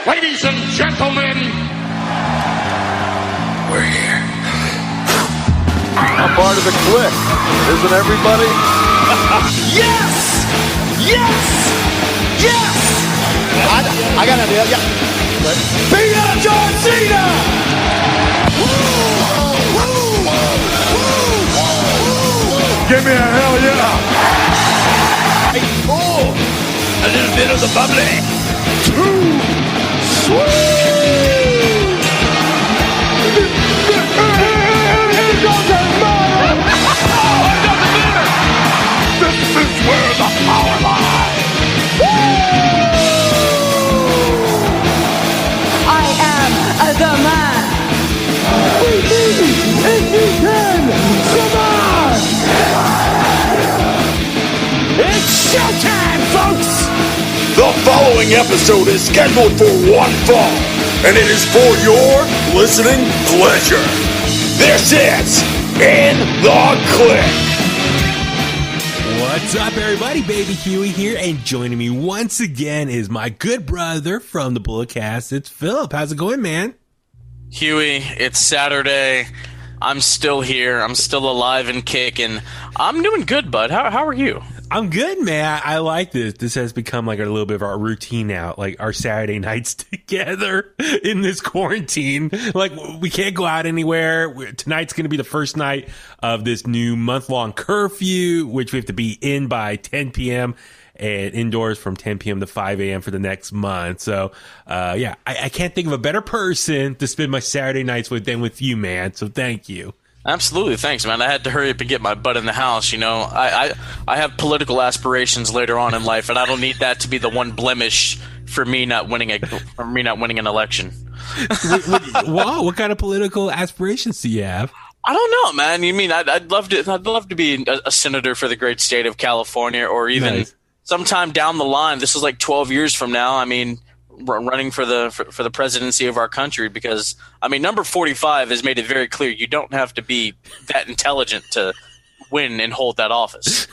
Ladies and gentlemen, we're here. I'm part of the Kliq, isn't everybody? Yes! Yes! Yes! I got an idea, yeah. Beat up John Cena! Give me a hell yeah! Oh, a little bit of the bubbly. Too sweet! Here goes the mother! This is where the power lies! I am the man. We need if you can survive! It's showtime, folks! The following episode is scheduled for one fall, and it is for your listening pleasure. This is In The Kliq. What's up, everybody? Baby Huey here, and joining me once again is my good brother from the Bulletcast. It's Philip. How's it going, man? Huey, it's Saturday. I'm still here. I'm still alive and kicking. I'm doing good, bud. How are you? I'm good, man. I like this. This has become like a little bit of our routine now, like our Saturday nights together in this quarantine. Like, we can't go out anywhere. Tonight's going to be the first night of this new month-long curfew, which we have to be in by 10 p.m. and indoors from 10 p.m. to 5 a.m. for the next month. So, yeah, I can't think of a better person to spend my Saturday nights with than with you, man. So thank you. Absolutely, thanks, man. I had to hurry up and get my butt in the house. You know, I have political aspirations later on in life, and I don't need that to be the one blemish for me not winning an election. Wow, what kind of political aspirations do you have? I don't know, man. You mean I'd love to be a senator for the great state of California, or even sometime down the line. This is like 12 years from now. I mean, running for the presidency of our country, because I mean, number 45 has made it very clear you don't have to be that intelligent to win and hold that office.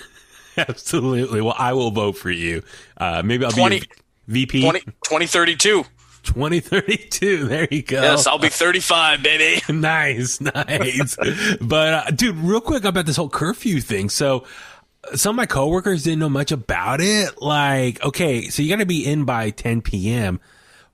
Absolutely. Well, I will vote for you. Maybe I'll be a VP. 2032. 2032. There you go. Yes, I'll be 35, baby. Nice. But dude, real quick about this whole curfew thing. So some of my coworkers didn't know much about it. Like, okay, so you got to be in by 10 p.m.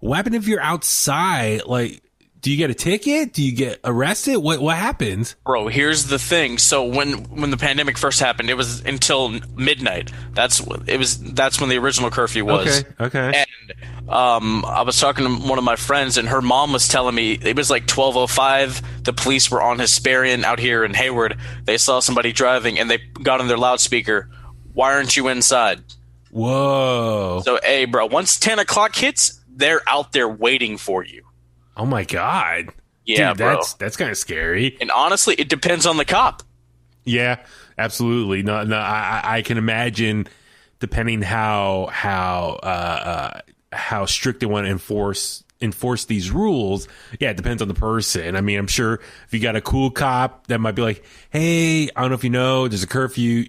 What happens if you're outside? Like, do you get a ticket? Do you get arrested? What happens? Bro, here's the thing. So when the pandemic first happened, it was until midnight. That's when the original curfew was. Okay. And I was talking to one of my friends, and her mom was telling me it was like 12:05. The police were on Hesperian out here in Hayward. They saw somebody driving, and they got on their loudspeaker. Why aren't you inside? Whoa. So, hey, bro, once 10 o'clock hits, they're out there waiting for you. Oh my God. Yeah, dude, bro. That's kind of scary. And honestly, it depends on the cop. Yeah, absolutely. No, I can imagine, depending how strict they want to enforce these rules. Yeah, it depends on the person. I mean, I'm sure if you got a cool cop that might be like, hey, I don't know if you know, there's a curfew.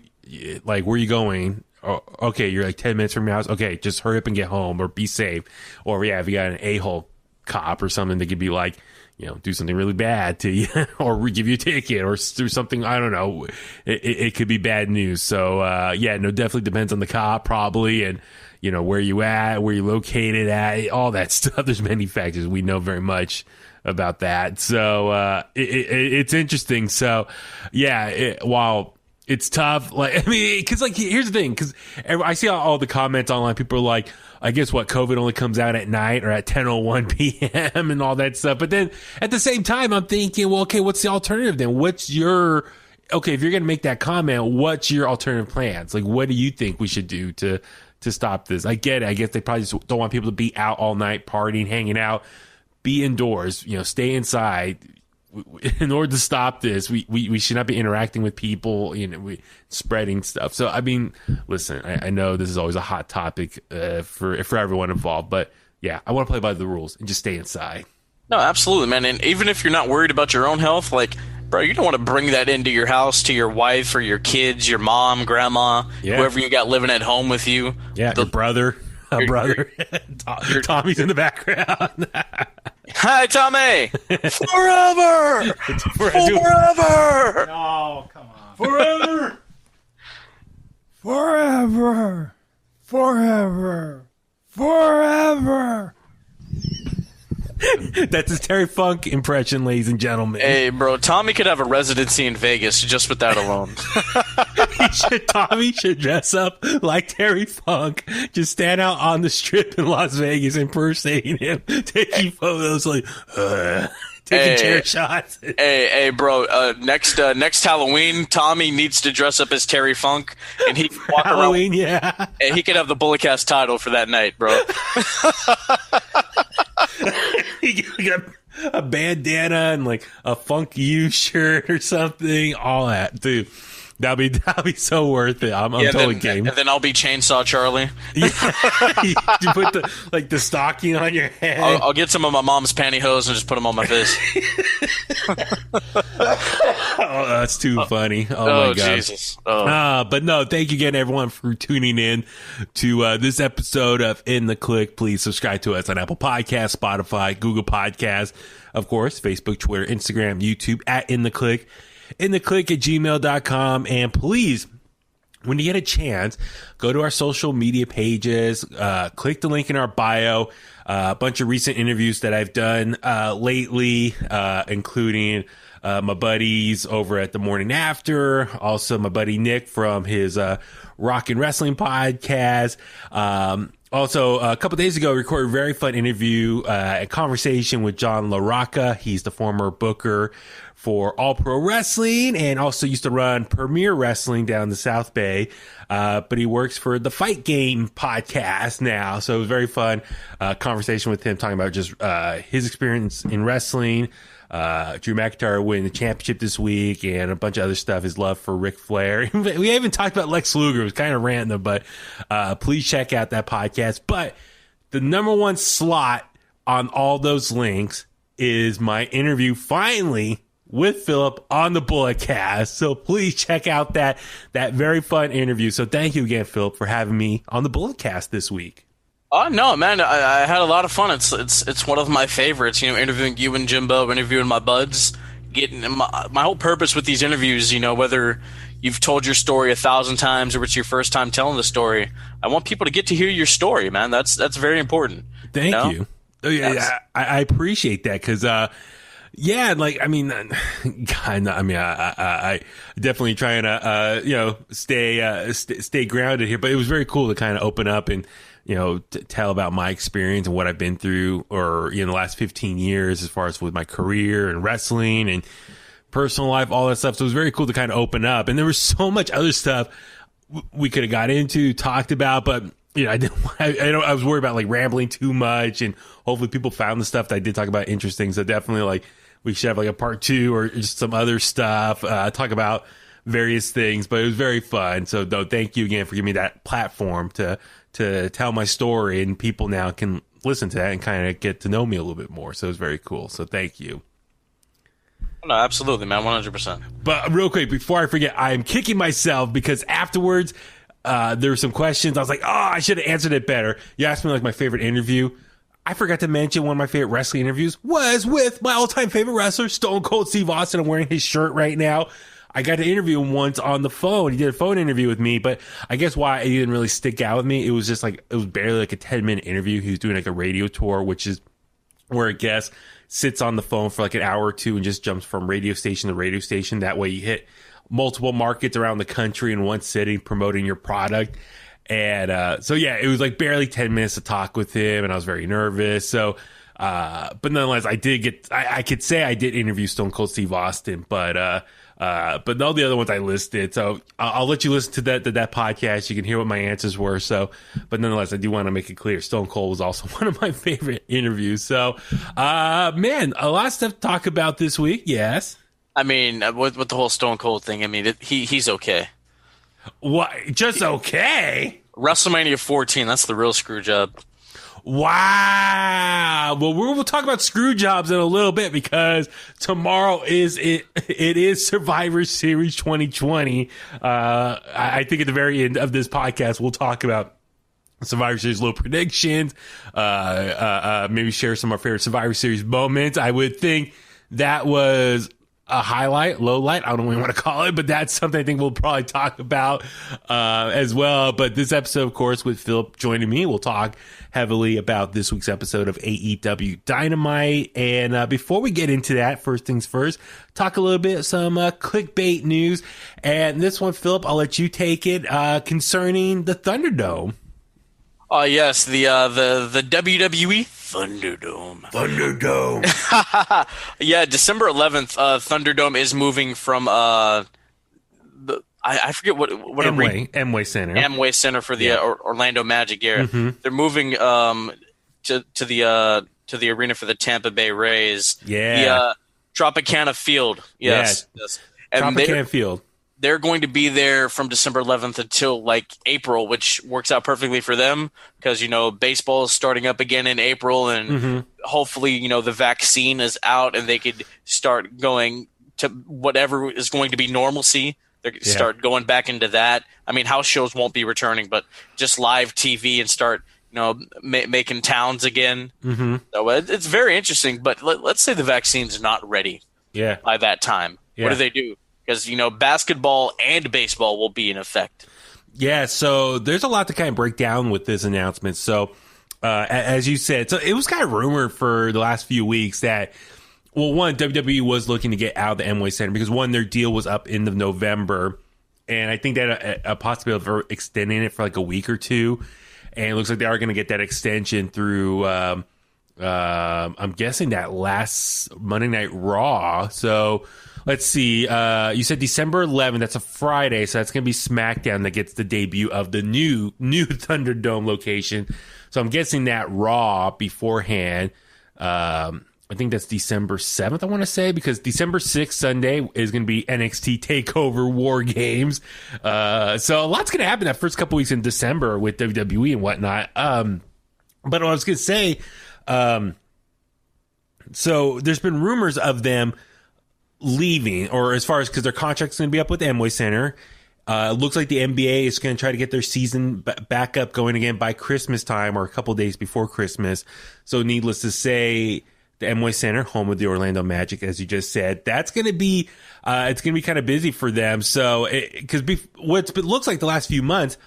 Like, where are you going? Oh, okay, you're like 10 minutes from your house. Okay, just hurry up and get home, or be safe. Or yeah, if you got an a-hole cop or something, that could be like, you know, do something really bad to you, or give you a ticket, or do something, I don't know. It could be bad news. So yeah, no, definitely depends on the cop, probably, and you know, where you at, where you located at, all that stuff. There's many factors. We know very much about that. So it's interesting. So yeah, while it's tough, like, I mean, because like, here's the thing, because I see all the comments online. People are like, I guess what, COVID only comes out at night or at 10:01 p.m. and all that stuff. But then at the same time, I'm thinking, well, okay, what's the alternative then? If you're going to make that comment, what's your alternative plans? Like, what do you think we should do to stop this? I get it. I guess they probably just don't want people to be out all night, partying, hanging out. Be indoors, you know, stay inside. In order to stop this, we should not be interacting with people, you know, spreading stuff. So, I mean, listen, I know this is always a hot topic for everyone involved, but yeah, I want to play by the rules and just stay inside. No, absolutely, man. And even if you're not worried about your own health, like, bro, you don't want to bring that into your house to your wife or your kids, your mom, grandma, whoever you got living at home with you. Yeah, your brother. brother. Tommy's in the background. Hi, Tommy. Forever. Forever. Oh, come on. Forever. Forever. Forever. Forever. That's his Terry Funk impression, ladies and gentlemen. Hey, bro, Tommy could have a residency in Vegas just with that alone. Tommy should dress up like Terry Funk, just stand out on the strip in Las Vegas impersonating him, taking photos taking chair shots. Hey, bro, next Halloween, Tommy needs to dress up as Terry Funk, and he can walk Halloween, around. yeah. And he could have the Bulletcast title for that night, bro. He got a bandana and like a Funk You shirt or something. All that, dude. That'll be so worth it. I'm totally game. And then I'll be Chainsaw Charlie. Yeah. You put the stocking on your head. I'll get some of my mom's pantyhose and just put them on my face. Oh, that's too funny. Oh my God. Jesus. Oh. But no, thank you again, everyone, for tuning in to this episode of In The Kliq. Please subscribe to us on Apple Podcasts, Spotify, Google Podcasts, of course, Facebook, Twitter, Instagram, YouTube, at In The Kliq, inthekliq@gmail.com. And please, when you get a chance, go to our social media pages, click the link in our bio, a bunch of recent interviews that I've done lately, including my buddies over at The Morning After, also my buddy Nick from his Rock and Wrestling podcast. Also, a couple days ago, I recorded a very fun interview, a conversation with John LaRocca. He's the former booker for All Pro Wrestling and also used to run Premier Wrestling down the South Bay. But he works for the Fight Game podcast now. So it was a very fun conversation with him, talking about just his experience in wrestling. Drew McIntyre winning the championship this week and a bunch of other stuff. His love for Ric Flair. We haven't talked about Lex Luger. It was kind of random, but please check out that podcast. But the number one slot on all those links is my interview finally with Philip on the Bulletcast. So please check out that very fun interview. So thank you again, Philip, for having me on the Bulletcast this week. Oh no, man! I had a lot of fun. It's one of my favorites. You know, interviewing you and Jimbo, interviewing my buds. Getting my whole purpose with these interviews. You know, whether you've told your story 1,000 times or it's your first time telling the story, I want people to get to hear your story, man. That's very important. Thank you. Oh, yeah, I appreciate that because. Yeah, like I mean, God, I mean, I definitely trying to stay grounded here, but it was very cool to kind of open up and tell about my experience and what I've been through, or the last 15 years as far as with my career and wrestling and personal life, all that stuff. So it was very cool to kind of open up, and there was so much other stuff we could have got into, talked about, but. I was worried about like rambling too much, and hopefully people found the stuff that I did talk about interesting. So definitely like we should have like a part 2 or just some other stuff, talk about various things, but it was very fun. So though, thank you again for giving me that platform to tell my story, and people now can listen to that and kind of get to know me a little bit more. So it was very cool. So thank you. No, absolutely, man. 100%. But real quick, before I forget, I am kicking myself because afterwards, there were some questions. I was like, I should have answered it better. You asked me like my favorite interview. I forgot to mention one of my favorite wrestling interviews was with my all-time favorite wrestler, Stone Cold Steve Austin. I'm wearing his shirt right now. I got to interview him once on the phone. He did a phone interview with me, but I guess why it didn't really stick out with me, it was just like, it was barely like a 10-minute interview. He was doing like a radio tour, which is where a guest sits on the phone for like an hour or two and just jumps from radio station to radio station. That way you hit multiple markets around the country in one sitting promoting your product. And so yeah, it was like barely 10 minutes to talk with him, and I was very nervous. So but nonetheless, I could say I did interview Stone Cold Steve Austin, but all the other ones I listed. So I'll let you listen to that podcast. You can hear what my answers were. So, but nonetheless, I do want to make it clear, Stone Cold was also one of my favorite interviews. So man, a lot of stuff to talk about this week. Yes. I mean, with the whole Stone Cold thing, I mean, he's okay. What? Just okay? WrestleMania 14, that's the real screw job. Wow. Well, we'll talk about screw jobs in a little bit, because tomorrow it is Survivor Series 2020. I think at the very end of this podcast, we'll talk about Survivor Series little predictions, maybe share some of our favorite Survivor Series moments. I would think that was a highlight, low light. I don't know what you want to call it, but that's something I think we'll probably talk about as well. But this episode, of course, with Philip joining me, we'll talk heavily about this week's episode of AEW Dynamite. And before we get into that, first things first, talk a little bit some clickbait news. And this one, Philip, I'll let you take it concerning the ThunderDome. Yes, the WWE ThunderDome. ThunderDome. Yeah, December 11th, Thunderdome is moving from I forget what Amway Center. Amway Center for the Orlando Magic. Yeah, they're moving to the arena for the Tampa Bay Rays. Yeah, the Tropicana Field. Yes. And Tropicana Field. They're going to be there from December 11th until like April, which works out perfectly for them because, baseball is starting up again in April and hopefully, the vaccine is out and they could start going to whatever is going to be normalcy. They could start going back into that. I mean, house shows won't be returning, but just live TV and start, making towns again. So it's very interesting, but let's say the vaccine's not ready by that time. What do they do? Because, basketball and baseball will be in effect. Yeah, so there's a lot to kind of break down with this announcement. So, as you said, so it was kind of rumored for the last few weeks that, well, one, WWE was looking to get out of the Amway Center because, one, their deal was up end of November. And I think that a possibility of extending it for like a week or two. And it looks like they are going to get that extension through, I'm guessing that last Monday Night Raw. So, let's see. You said December 11th. That's a Friday, so that's going to be SmackDown that gets the debut of the new ThunderDome location. So I'm guessing that Raw beforehand. I think that's December 7th, I want to say, because December 6th, Sunday, is going to be NXT TakeOver War Games. So a lot's going to happen that first couple weeks in December with WWE and whatnot. But what I was going to say, so there's been rumors of them leaving, or as far as because their contract's going to be up with Amway Center. It looks like the NBA is going to try to get their season back up going again by Christmas time or a couple days before Christmas. So needless to say, the Amway Center, home of the Orlando Magic, as you just said, that's going to be it's going to be kind of busy for them. So because what it looks like the last few months,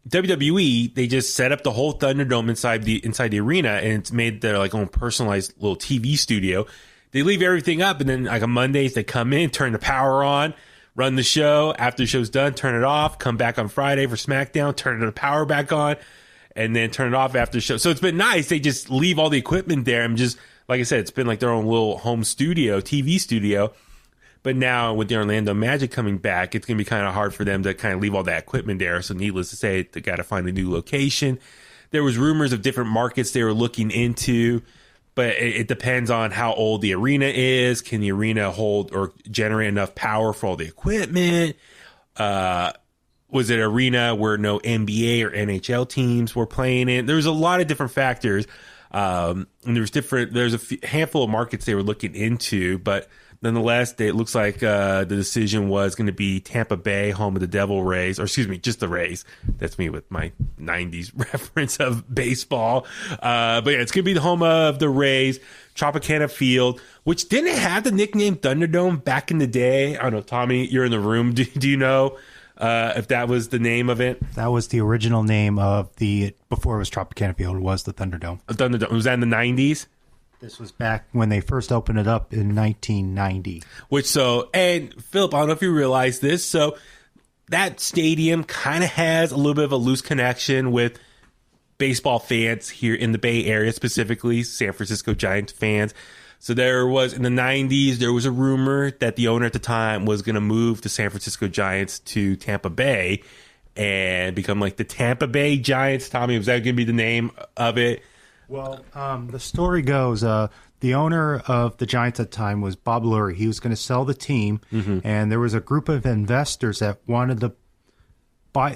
WWE, they just set up the whole Thunderdome inside the arena, and it's made their like own personalized little TV studio. They leave everything up, and then like on Mondays, they come in, turn the power on, run the show. After the show's done, turn it off, come back on Friday for SmackDown, turn the power back on, and then turn it off after the show. So it's been nice. They just leave all the equipment there. And just, like I said, it's been like their own little home studio, TV studio. But now with the Orlando Magic coming back, it's going to be kind of hard for them to kind of leave all that equipment there. So needless to say, they got to find a new location. There was rumors of different markets they were looking into. But it depends on how old the arena is. Can the arena hold or generate enough power for all the equipment? Was it an arena where no NBA or NHL teams were playing in? There was a lot of different factors. And there's a handful of markets they were looking into, but nonetheless, it looks like the decision was going to be Tampa Bay, home of the Devil Rays, or excuse me, just the Rays. That's me with my 90s reference of baseball. But yeah, it's going to be the home of the Rays, Tropicana Field, which didn't have the nickname Thunderdome back in the day. I don't know, Tommy, you're in the room. Do you know if that was the name of it? That was the original name of before it was Tropicana Field, was the Thunderdome. Thunderdome. Was that in the 90s? This was back when they first opened it up in 1990. And Philip, I don't know if you realize this, so that stadium kind of has a little bit of a loose connection with baseball fans here in the Bay Area, specifically San Francisco Giants fans. So there was, in the 90s, there was a rumor that the owner at the time was going to move the San Francisco Giants to Tampa Bay and become like the Tampa Bay Giants. Tommy, was that going to be the name of it? Well, the story goes, the owner of the Giants at the time was Bob Lurie. He was going to sell the team, and there was a group of investors that wanted to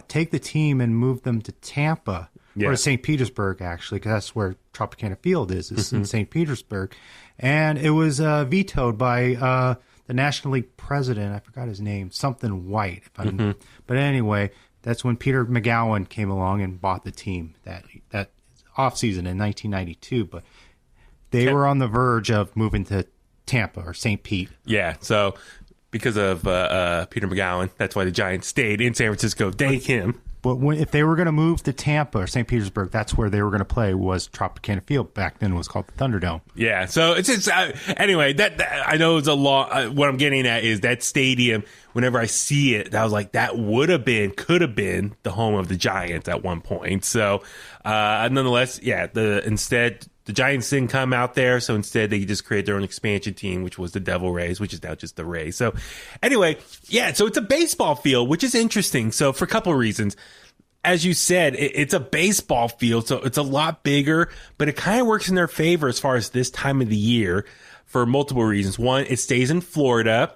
take the team and move them to Tampa, or to St. Petersburg, actually, because that's where Tropicana Field is. It's in St. Petersburg. And it was vetoed by the National League president. I forgot his name, something White. But anyway, That's when Peter McGowan came along and bought the team that offseason in 1992. But they were on the verge of moving to Tampa or St. Pete. Yeah, so because of Peter McGowan, that's why the Giants stayed in San Francisco. Thank him. But if they were going to move to Tampa or St. Petersburg, that's where they were going to play, was Tropicana Field. Back then it was called the ThunderDome. Yeah, so it's just, anyway, that I know it's a long, what I'm getting at is that stadium, whenever I see it, I was like, that could have been the home of the Giants at one point. So, nonetheless, yeah, instead, the Giants didn't come out there, so instead they just created their own expansion team, which was the Devil Rays, which is now just the Rays. So anyway, yeah, so it's a baseball field, which is interesting. So for a couple of reasons. As you said, it's a baseball field, so it's a lot bigger, but it kind of works in their favor as far as this time of the year for multiple reasons. One, it stays in Florida,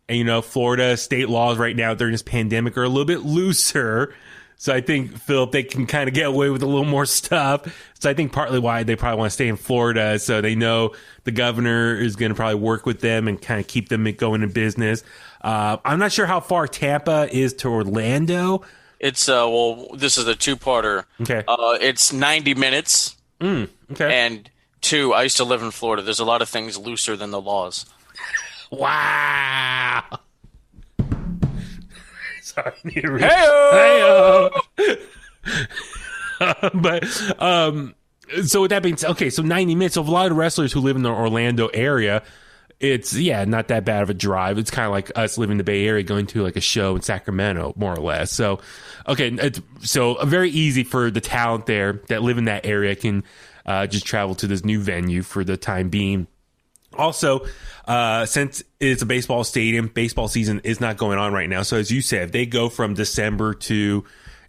and Florida state laws right now during this pandemic are a little bit looser. So I think, Philip, they can kind of get away with a little more stuff. So I think partly why they probably want to stay in Florida, so they know the governor is going to probably work with them and kind of keep them going in business. I'm not sure how far Tampa is to Orlando. It's this is a two-parter. Okay. It's 90 minutes. Okay. And 2, I used to live in Florida. There's a lot of things looser than the laws. Wow. Sorry. Hey-o! But so with that being said, okay, so 90 minutes. So a lot of wrestlers who live in the Orlando area, it's not that bad of a drive. It's kind of like us living in the Bay Area going to like a show in Sacramento, more or less. So, okay, it's very easy for the talent there that live in that area can just travel to this new venue for the time being. Also, since it's a baseball stadium, baseball season is not going on right now. So as you said, if they go from December to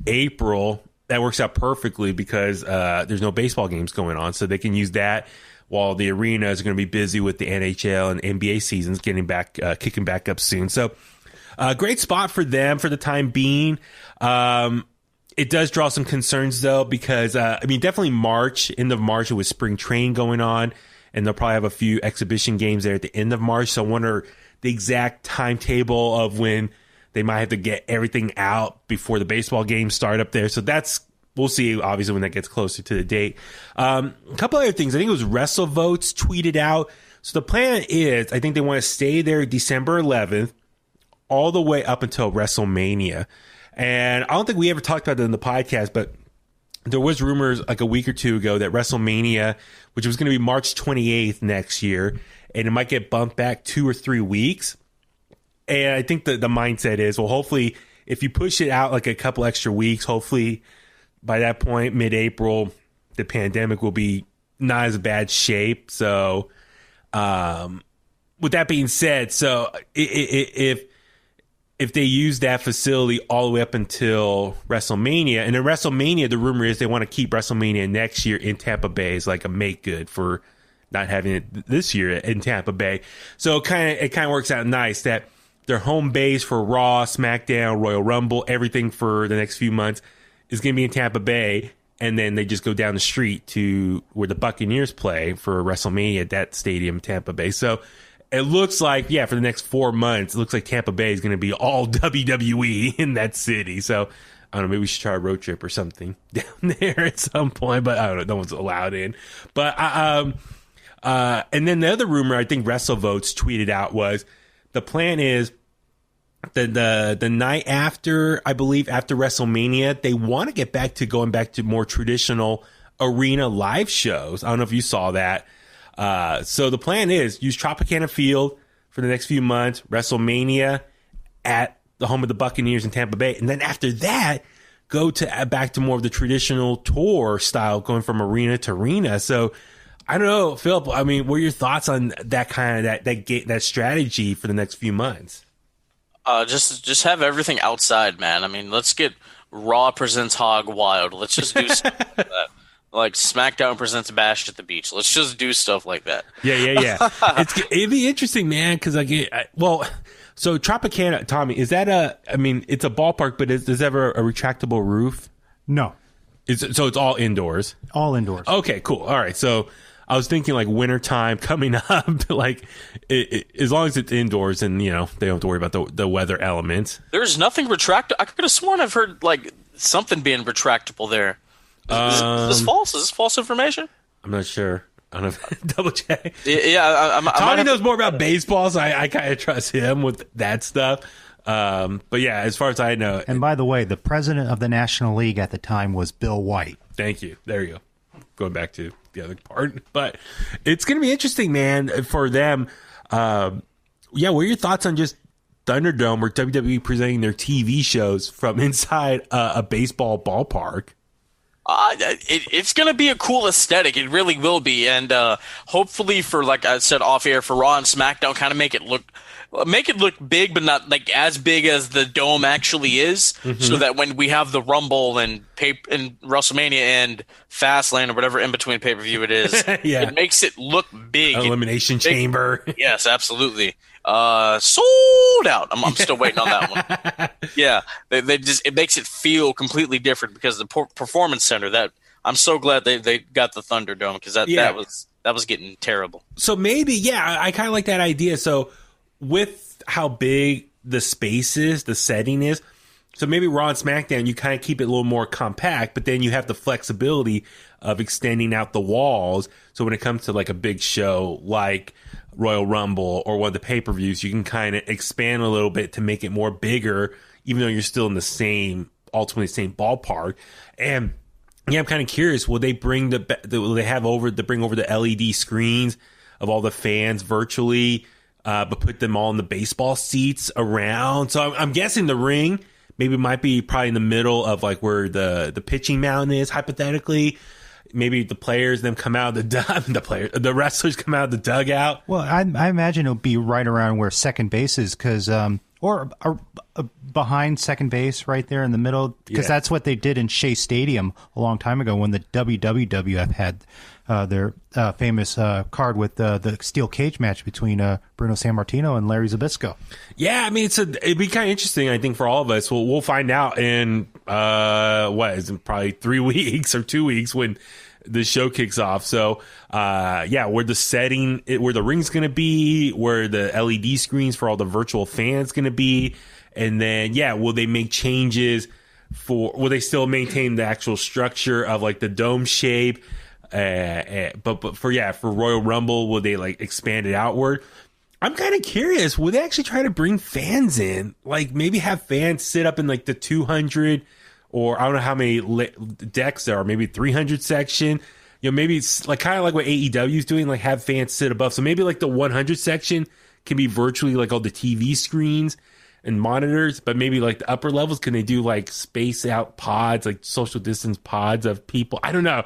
April, that works out perfectly because there's no baseball games going on. So they can use that while the arena is going to be busy with the NHL and NBA seasons kicking back up soon. So great spot for them for the time being. It does draw some concerns, though, because, definitely end of March, it was spring training going on, and they'll probably have a few exhibition games there at the end of March. So I wonder the exact timetable of when they might have to get everything out before the baseball games start up there. So we'll see, obviously, when that gets closer to the date. A couple other things. I think it was WrestleVotes tweeted out. So the plan is, I think they want to stay there December 11th all the way up until WrestleMania. And I don't think we ever talked about that in the podcast, but there was rumors like a week or two ago that WrestleMania, which was going to be March 28th next year, and it might get bumped back 2 or 3 weeks. And I think the mindset is, well, hopefully, if you push it out like a couple extra weeks, hopefully by that point, mid-April, the pandemic will be not as bad shape. So, with that being said, so if they use that facility all the way up until WrestleMania, and then WrestleMania, the rumor is they want to keep WrestleMania next year in Tampa Bay as like a make good for not having it this year in Tampa Bay. So it kind of works out nice that their home base for Raw, SmackDown, Royal Rumble, everything for the next few months is going to be in Tampa Bay, and then they just go down the street to where the Buccaneers play for WrestleMania at that stadium in Tampa Bay. So it looks like, for the next 4 months, it looks like Tampa Bay is going to be all WWE in that city. So I don't know, maybe we should try a road trip or something down there at some point, but I don't know, no one's allowed in. But and then the other rumor I think WrestleVotes tweeted out was the plan is the night after, I believe after WrestleMania, they want to get back to more traditional arena live shows. I don't know if you saw that. So the plan is use Tropicana Field for the next few months, WrestleMania at the home of the Buccaneers in Tampa Bay. And then after that, go back to more of the traditional tour style, going from arena to arena. So I don't know, Philip, what are your thoughts on that kind of that strategy for the next few months? Just have everything outside, man. Let's get Raw presents Hog Wild. Let's just do stuff like that. Like SmackDown presents Bash at the Beach. Let's just do stuff like that. Yeah. It'd be interesting, man, because so Tropicana, Tommy, is that it's a ballpark, but is there ever a retractable roof? No. So it's all indoors? All indoors. Okay, cool. All right. So I was thinking like wintertime coming up, like as long as it's indoors and, they don't have to worry about the weather elements. There's nothing retractable. I could have sworn I've heard like something being retractable there. Is this false? Is this false information? I'm not sure. I don't know. Double check. Yeah, Tommy knows more about baseball, so I kind of trust him with that stuff. But yeah, as far as I know. And by the way, the president of the National League at the time was Bill White. Thank you. There you go. Going back to the other part. But it's going to be interesting, man, for them. What are your thoughts on just ThunderDome or WWE presenting their TV shows from inside a baseball ballpark? It's going to be a cool aesthetic. It really will be. And hopefully for, like I said off air, for Raw and SmackDown, kind of make it look big, but not like as big as the dome actually is. Mm-hmm. So that when we have the Rumble and WrestleMania and Fastlane or whatever in between pay-per-view it is, it makes it look big. Elimination Chamber. Yes, absolutely. Sold out. I'm still waiting on that one. Yeah, it makes it feel completely different because the Performance Center. That I'm so glad they got the ThunderDome because that was getting terrible. So maybe I kind of like that idea. So with how big the space is, the setting is, so maybe Raw and SmackDown you kind of keep it a little more compact, but then you have the flexibility of extending out the walls. So when it comes to like a big show like Royal Rumble or one of the pay-per-views, you can kind of expand a little bit to make it more bigger, even though you're still in the ultimately same ballpark. And I'm kind of curious, will they bring will they have bring over the LED screens of all the fans virtually, but put them all in the baseball seats around? So I'm guessing the ring maybe might be probably in the middle of like where the pitching mound is, hypothetically. Maybe the players then come out of the wrestlers come out of the dugout. Well, I imagine it'll be right around where second base is, because or behind second base, right there in the middle, because that's what they did in Shea Stadium a long time ago when the WWF had their famous card with the steel cage match between Bruno Sammartino and Larry Zbyszko. Yeah, I mean it'd be kind of interesting. I think for all of us, we'll find out in probably 3 weeks or 2 weeks when the show kicks off. So where the setting, where the ring's going to be, where the LED screens for all the virtual fans going to be, and then will they make changes will they still maintain the actual structure of like the dome shape? But for Royal Rumble, will they like expand it outward? I'm kind of curious. Will they actually try to bring fans in? Like maybe have fans sit up in like the 200 or I don't know how many decks there are, maybe 300 section. Maybe it's like kind of like what AEW is doing, like have fans sit above. So maybe like the 100 section can be virtually like all the TV screens and monitors, but maybe like the upper levels, can they do like space out pods, like social distance pods of people? I don't know.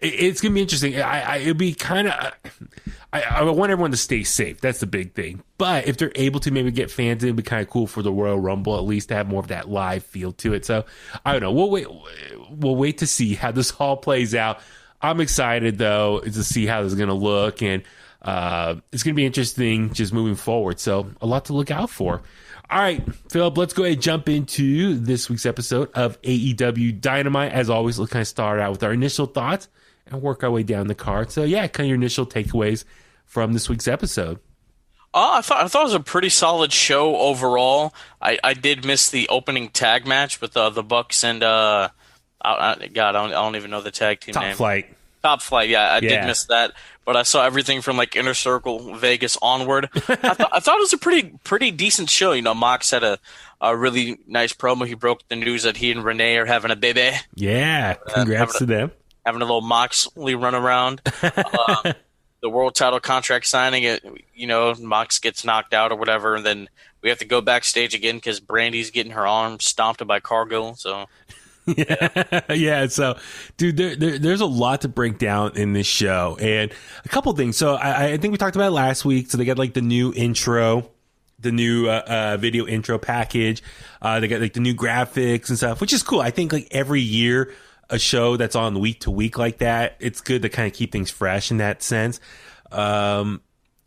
It's going to be interesting. It'll be kind of, I want everyone to stay safe. That's the big thing. But if they're able to maybe get fans in, it'd be kind of cool for the Royal Rumble, at least to have more of that live feel to it. So I don't know. We'll wait to see how this all plays out. I'm excited though to see how this is going to look, and it's going to be interesting just moving forward. So a lot to look out for. All right, Philip, let's go ahead and jump into this week's episode of AEW Dynamite. As always, let's kind of start out with our initial thoughts and work our way down the card. So, kind of your initial takeaways from this week's episode. I thought it was a pretty solid show overall. I did miss the opening tag match with the Bucks and I don't even know the tag team name. Top Flight, I did miss that. But I saw everything from like Inner Circle, Vegas onward. I thought it was a pretty decent show. Mox had a really nice promo. He broke the news that he and Renee are having a baby. Yeah, congrats to them. Having a little Moxley run around. The world title contract signing, Mox gets knocked out or whatever, and then we have to go backstage again because Brandy's getting her arm stomped by Cargill. So. Yeah. So, dude, there's a lot to break down in this show, and a couple things. So, I think we talked about it last week. So, they got like the new intro, the new video intro package. They got like the new graphics and stuff, which is cool. I think like every year, a show that's on week to week like that, it's good to kind of keep things fresh in that sense.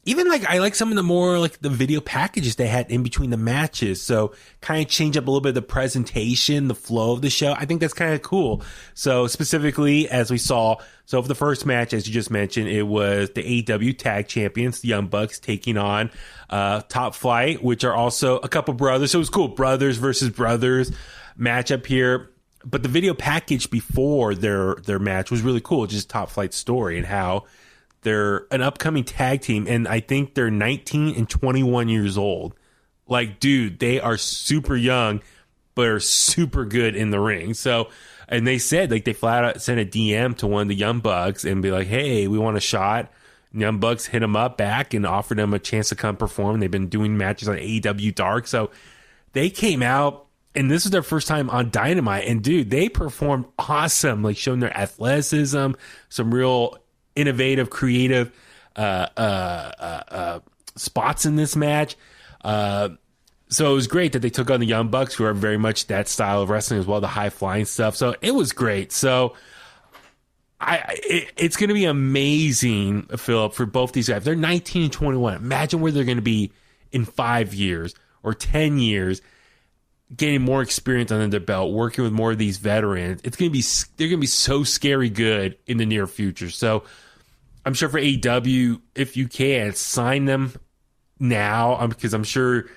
even like I like some of the more like the video packages they had in between the matches. So kind of change up a little bit of the presentation, the flow of the show. I think that's kind of cool. So specifically, as we saw, so for the first match, as you just mentioned, it was the AEW Tag Champions, the Young Bucks, taking on Top Flight, which are also a couple brothers. So it was cool, brothers versus brothers matchup here. But the video package before their match was really cool. Just Top Flight's story and how they're an upcoming tag team, and I think they're 19 and 21 years old. Like, dude, they are super young, but are super good in the ring. So, and they said, like, they flat out sent a DM to one of the Young Bucks and be like, hey, we want a shot. And Young Bucks hit them up back and offered them a chance to come perform. They've been doing matches on AEW Dark. So they came out, and this was their first time on Dynamite. And, dude, they performed awesome, like showing their athleticism, some real innovative, creative spots in this match. So it was great that they took on the Young Bucks, who are very much that style of wrestling as well, the high flying stuff. So it was great. So it's going to be amazing, Philip, for both these guys. They're 19 and 21. Imagine where they're going to be in 5 years or 10 years, getting more experience under their belt, working with more of these veterans. They're going to be so scary good in the near future. So I'm sure for AEW, if you can, sign them now, because I'm sure,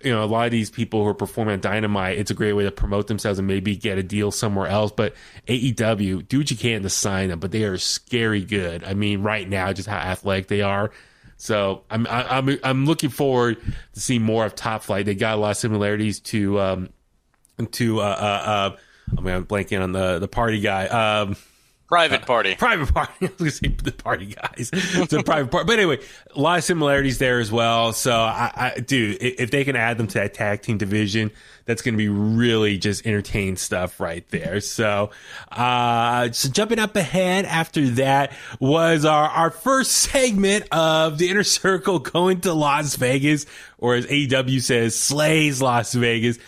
you know, a lot of these people who are performing on Dynamite, it's a great way to promote themselves and maybe get a deal somewhere else. But AEW, do what you can to sign them, but they are scary good. I mean, right now, just how athletic they are. So I'm looking forward to seeing more of Top Flight. They got a lot of similarities to I'm blanking on the party guy. Private Party. Private Party. I was going to say the party guys. It's a private party. But anyway, a lot of similarities there as well. So, dude, if they can add them to that tag team division, that's going to be really just entertaining stuff right there. So jumping up ahead after that was our first segment of the Inner Circle going to Las Vegas, or as AEW says, slays Las Vegas.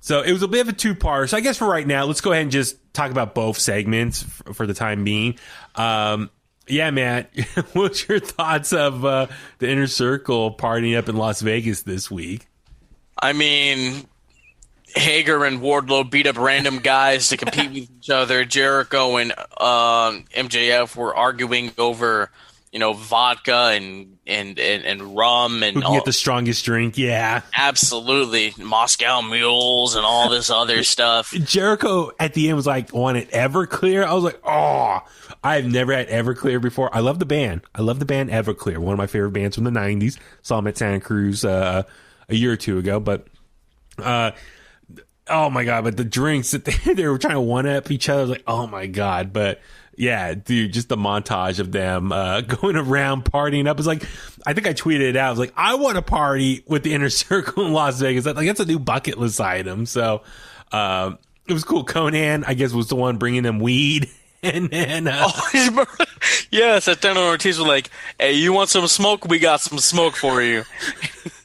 So it was a bit of a two-parter. So I guess for right now, let's go ahead and just talk about both segments for the time being. Yeah, Matt, what's your thoughts of the Inner Circle partying up in Las Vegas this week? I mean, Hager and Wardlow beat up random guys to compete with each other. Jericho and MJF were arguing over, you know, vodka and rum and who can get the strongest drink. Yeah, absolutely. Moscow mules and all this other stuff. Jericho at the end was like, want it Everclear? I was like, oh, I've never had Everclear before. I love the band. I love the band Everclear, one of my favorite bands from the 90s. Saw them at Santa Cruz a year or two ago. But oh my God, but the drinks that they were trying to one-up each other, I was like, oh my God. But yeah, dude, just the montage of them going around partying up. It's like, I think I tweeted it out. I was like, I want to party with the Inner Circle in Las Vegas. Like, that's a new bucket list item. So it was cool. Conan, I guess, was the one bringing them weed. And then, yes, Santana and Ortiz were like, hey, you want some smoke? We got some smoke for you.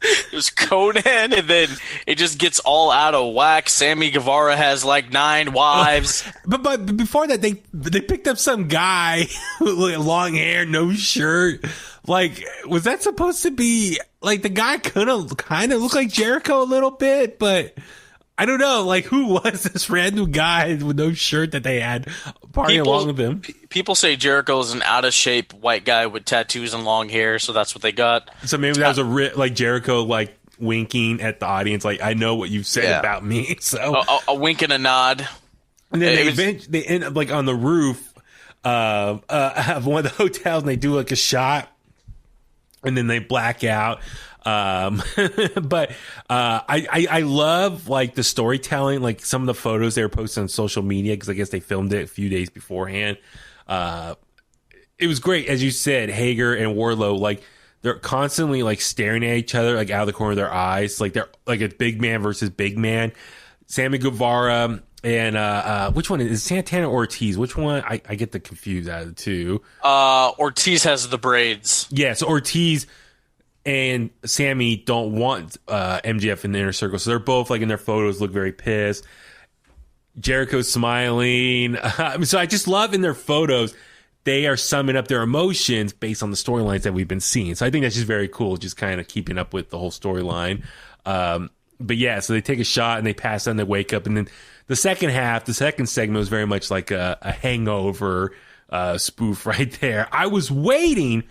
It was Conan, and then it just gets all out of whack. Sammy Guevara has like 9 wives. But before that, they picked up some guy with long hair, no shirt. Like, was that supposed to be, like, the guy kind of looked like Jericho a little bit, but I don't know, like, who was this random guy with no shirt that they had partying along with him? People say Jericho is an out-of-shape white guy with tattoos and long hair, so that's what they got. So maybe that was like Jericho, like, winking at the audience, like, I know what you've said about me. So a wink and a nod. And then they end up, like, on the roof of one of the hotels, and they do, like, a shot, and then they black out. But I love, like, the storytelling, like some of the photos they were posting on social media, because I guess they filmed it a few days beforehand. It was great, as you said. Hager and Wardlow, like, they're constantly, like, staring at each other, like, out of the corner of their eyes, like they're like a big man versus big man. Sammy Guevara and which one is Santana or Ortiz? Which one? I get the confused out of the two. Ortiz has the braids. Yeah, so Ortiz and Sammy don't want MJF in the Inner Circle, so they're both, like, in their photos, look very pissed. Jericho's smiling. So I just love in their photos, they are summing up their emotions based on the storylines that we've been seeing. So I think that's just very cool, just kind of keeping up with the whole storyline. But yeah, so they take a shot and they pass on, they wake up, and then the second segment was very much like a hangover spoof right there. I was waiting.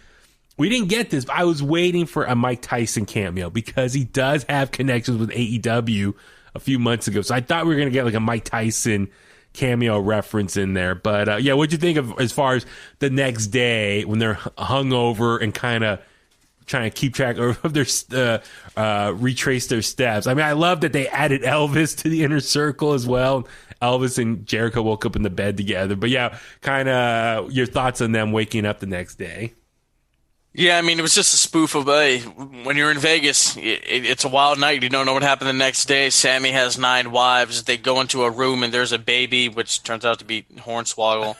We didn't get this, but I was waiting for a Mike Tyson cameo because he does have connections with AEW a few months ago. So I thought we were going to get like a Mike Tyson cameo reference in there. But yeah, what'd you think of as far as the next day when they're hungover and kind of trying to keep track of their retrace their steps? I mean, I love that they added Elvis to the inner circle as well. Elvis and Jericho woke up in the bed together. But yeah, kind of your thoughts on them waking up the next day. Yeah, I mean, it was just a spoof of, when you're in Vegas, it's a wild night. You don't know what happened the next day. Sammy has 9 wives. They go into a room and there's a baby, which turns out to be Hornswoggle.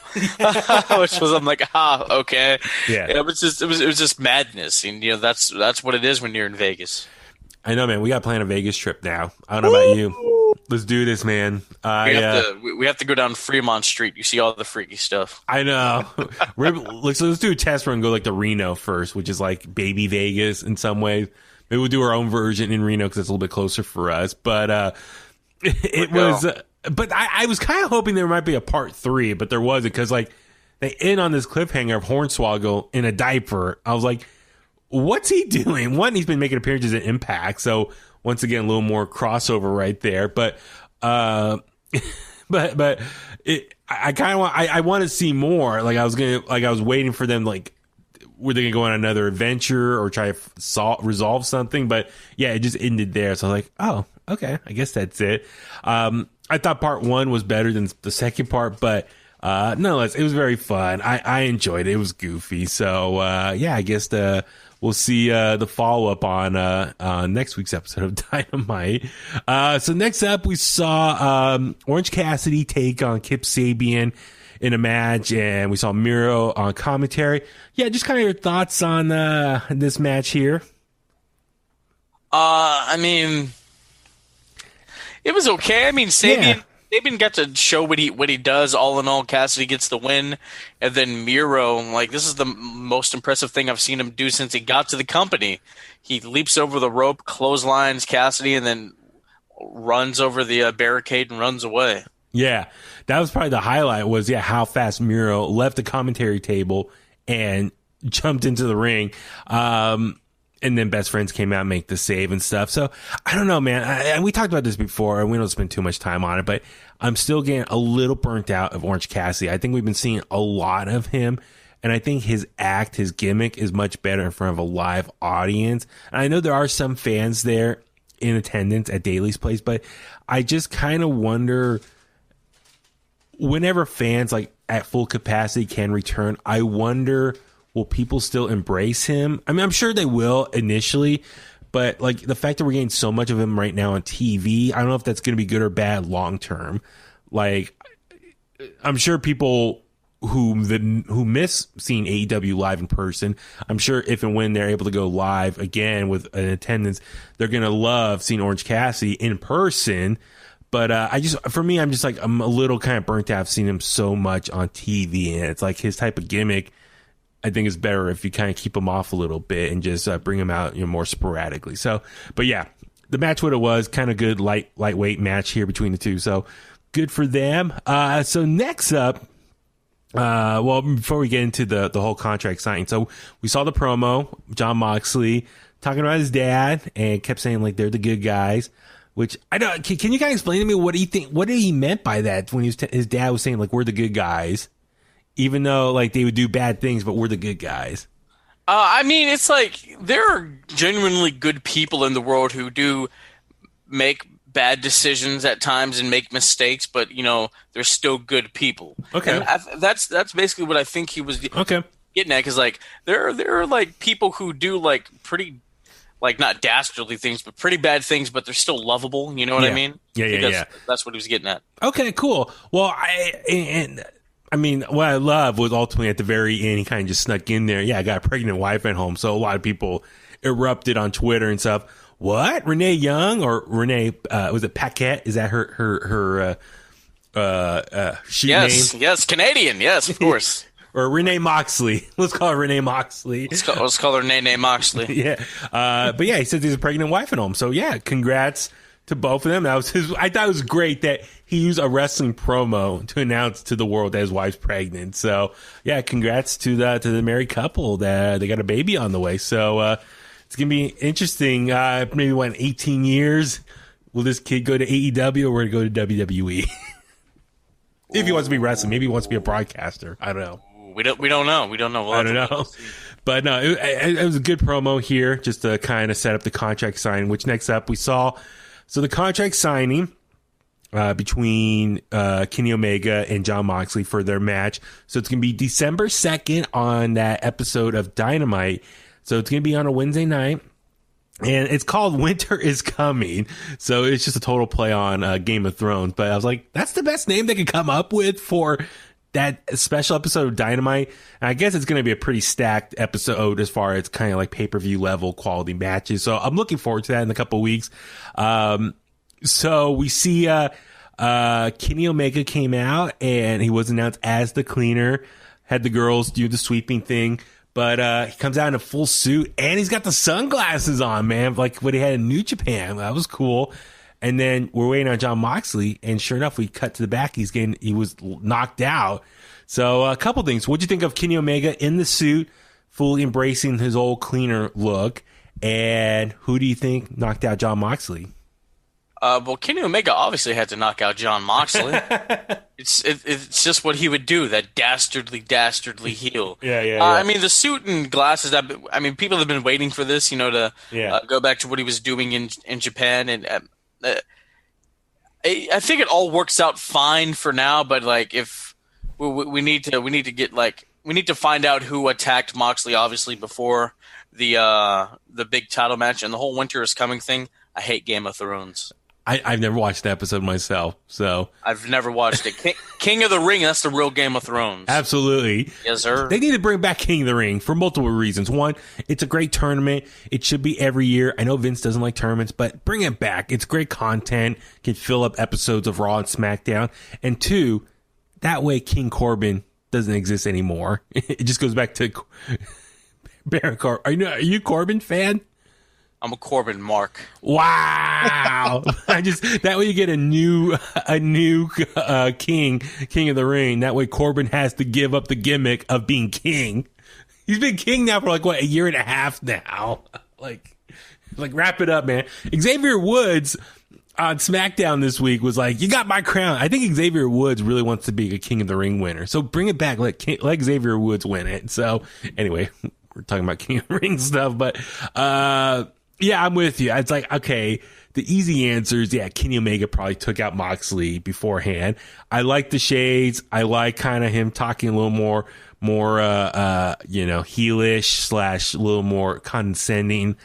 Which was, I'm like, okay. Yeah. It was just madness. And, that's what it is when you're in Vegas. I know, man. We got to plan a Vegas trip now. I don't know about you. Let's do this, man. We have to go down Fremont Street. You see all the freaky stuff. I know. Let's do a test run and go like to Reno first, which is like baby Vegas in some ways. Maybe we'll do our own version in Reno because it's a little bit closer for us. But it was. But I was kind of hoping there might be a part 3, but there wasn't because like they end on this cliffhanger of Hornswoggle in a diaper. I was like, what's he doing? One, he's been making appearances at Impact, so once again, a little more crossover right there. But I kind of I want to see more. Like I was waiting for them. Like, were they gonna go on another adventure or try to resolve something? But yeah, it just ended there. So I was like, oh, okay, I guess that's it. I thought part 1 was better than the second part, but nonetheless, it was very fun. I enjoyed it. It was goofy. So yeah, I guess we'll see the follow-up on next week's episode of Dynamite. So next up, we saw Orange Cassidy take on Kip Sabian in a match, and we saw Miro on commentary. Yeah, just kind of your thoughts on this match here. I mean, it was okay. I mean, Sabian got to show what he does. All in all, Cassidy gets the win, and then Miro, like, this is the most impressive thing I've seen him do since he got to the company. He leaps over the rope, clotheslines Cassidy, and then runs over the barricade and runs away. Yeah, that was probably the highlight. Was how fast Miro left the commentary table and jumped into the ring. And then Best Friends came out and make the save and stuff. So, I don't know, man. And we talked about this before, and we don't spend too much time on it, but I'm still getting a little burnt out of Orange Cassidy. I think we've been seeing a lot of him, and I think his gimmick is much better in front of a live audience. And I know there are some fans there in attendance at Daly's Place, but I just kind of wonder, whenever fans like at full capacity can return, I wonder, will people still embrace him? I mean, I'm sure they will initially, but like the fact that we're getting so much of him right now on TV, I don't know if that's going to be good or bad long term. Like, I'm sure people who miss seeing AEW live in person, I'm sure if and when they're able to go live again with an attendance, they're going to love seeing Orange Cassidy in person. But I'm a little kind of burnt out. I've seen him so much on TV, and it's like his type of gimmick, I think it's better if you kind of keep him off a little bit and just bring him out, more sporadically. So, but yeah, the match, what it was, kind of good lightweight match here between the two. So good for them. So next up, before we get into the whole contract signing, so we saw the promo, Jon Moxley talking about his dad and kept saying like they're the good guys. Which I don't. Can you guys explain to me what do you think? What did he meant by that when his dad was saying like we're the good guys? Even though, like, they would do bad things, but we're the good guys. I mean, it's like there are genuinely good people in the world who do make bad decisions at times and make mistakes, but, they're still good people. Okay. And that's basically what I think he was getting at, because, like, there are, like, people who do, like, pretty, like, not dastardly things, but pretty bad things, but they're still lovable. You know what I mean? Yeah. That's what he was getting at. Okay, cool. Well, I mean, what I love was ultimately at the very end, he kind of just snuck in there. Yeah, I got a pregnant wife at home. So a lot of people erupted on Twitter and stuff. What? Renee Young or Renee, was it Paquette? Is that her shoot name? Yes, Canadian. Yes, of course. or Renee Moxley. Let's call her Renee Moxley. Let's call her Nene Moxley. Yeah. But yeah, he says he's a pregnant wife at home. So yeah, congrats to both of them. That was I thought it was great that he used a wrestling promo to announce to the world that his wife's pregnant. So yeah, congrats to the married couple that they got a baby on the way. So it's gonna be interesting. Maybe 18 years. Will this kid go to AEW or will he go to WWE? If he wants to be wrestling, maybe he wants to be a broadcaster. I don't know. We don't know. We don't know. I don't know. But no, it was a good promo here just to kind of set up the contract signing, which next up we saw. So the contract signing between Kenny Omega and Jon Moxley for their match. So it's going to be December 2nd on that episode of Dynamite. So it's going to be on a Wednesday night. And it's called Winter is Coming. So it's just a total play on Game of Thrones. But I was like, that's the best name they could come up with for that special episode of Dynamite. And I guess it's going to be a pretty stacked episode as far as kind of like pay-per-view level quality matches. So I'm looking forward to that in a couple of weeks. So we see Kenny Omega came out and he was announced as the cleaner. Had the girls do the sweeping thing. But he comes out in a full suit, and he's got the sunglasses on, man, like what he had in New Japan. That was cool. And then we're waiting on Jon Moxley, and sure enough, we cut to the back. He was knocked out. So a couple things. What'd you think of Kenny Omega in the suit, fully embracing his old cleaner look? And who do you think knocked out Jon Moxley? Well, Kenny Omega obviously had to knock out Jon Moxley. It's just what he would do, that dastardly heel. Yeah. I mean, the suit and glasses, I mean, people have been waiting for this, to go back to what he was doing in Japan. And I think it all works out fine for now, but like if we need to find out who attacked Moxley, obviously, before the big title match and the whole Winter is Coming thing. I hate Game of Thrones. I've never watched the episode myself, so I've never watched it. King of the Ring, that's the real Game of Thrones. Absolutely. Yes, sir. They need to bring back King of the Ring for multiple reasons. One, it's a great tournament. It should be every year. I know Vince doesn't like tournaments, but bring it back. It's great content. Can fill up episodes of Raw and SmackDown. And two, that way King Corbin doesn't exist anymore. It just goes back to Baron Corbin. Are you a Corbin fan? I'm a Corbin mark. Wow! That way you get a new king of the ring. That way Corbin has to give up the gimmick of being king. He's been king now for a year and a half now. Like wrap it up, man. Xavier Woods on SmackDown this week was like, "You got my crown." I think Xavier Woods really wants to be a King of the Ring winner. So bring it back. Let Xavier Woods win it. So anyway, we're talking about King of the Ring stuff, but yeah, I'm with you. It's like, okay, the easy answer is, yeah, Kenny Omega probably took out Moxley beforehand. I like the shades. I like kind of him talking a little more heelish / a little more condescending,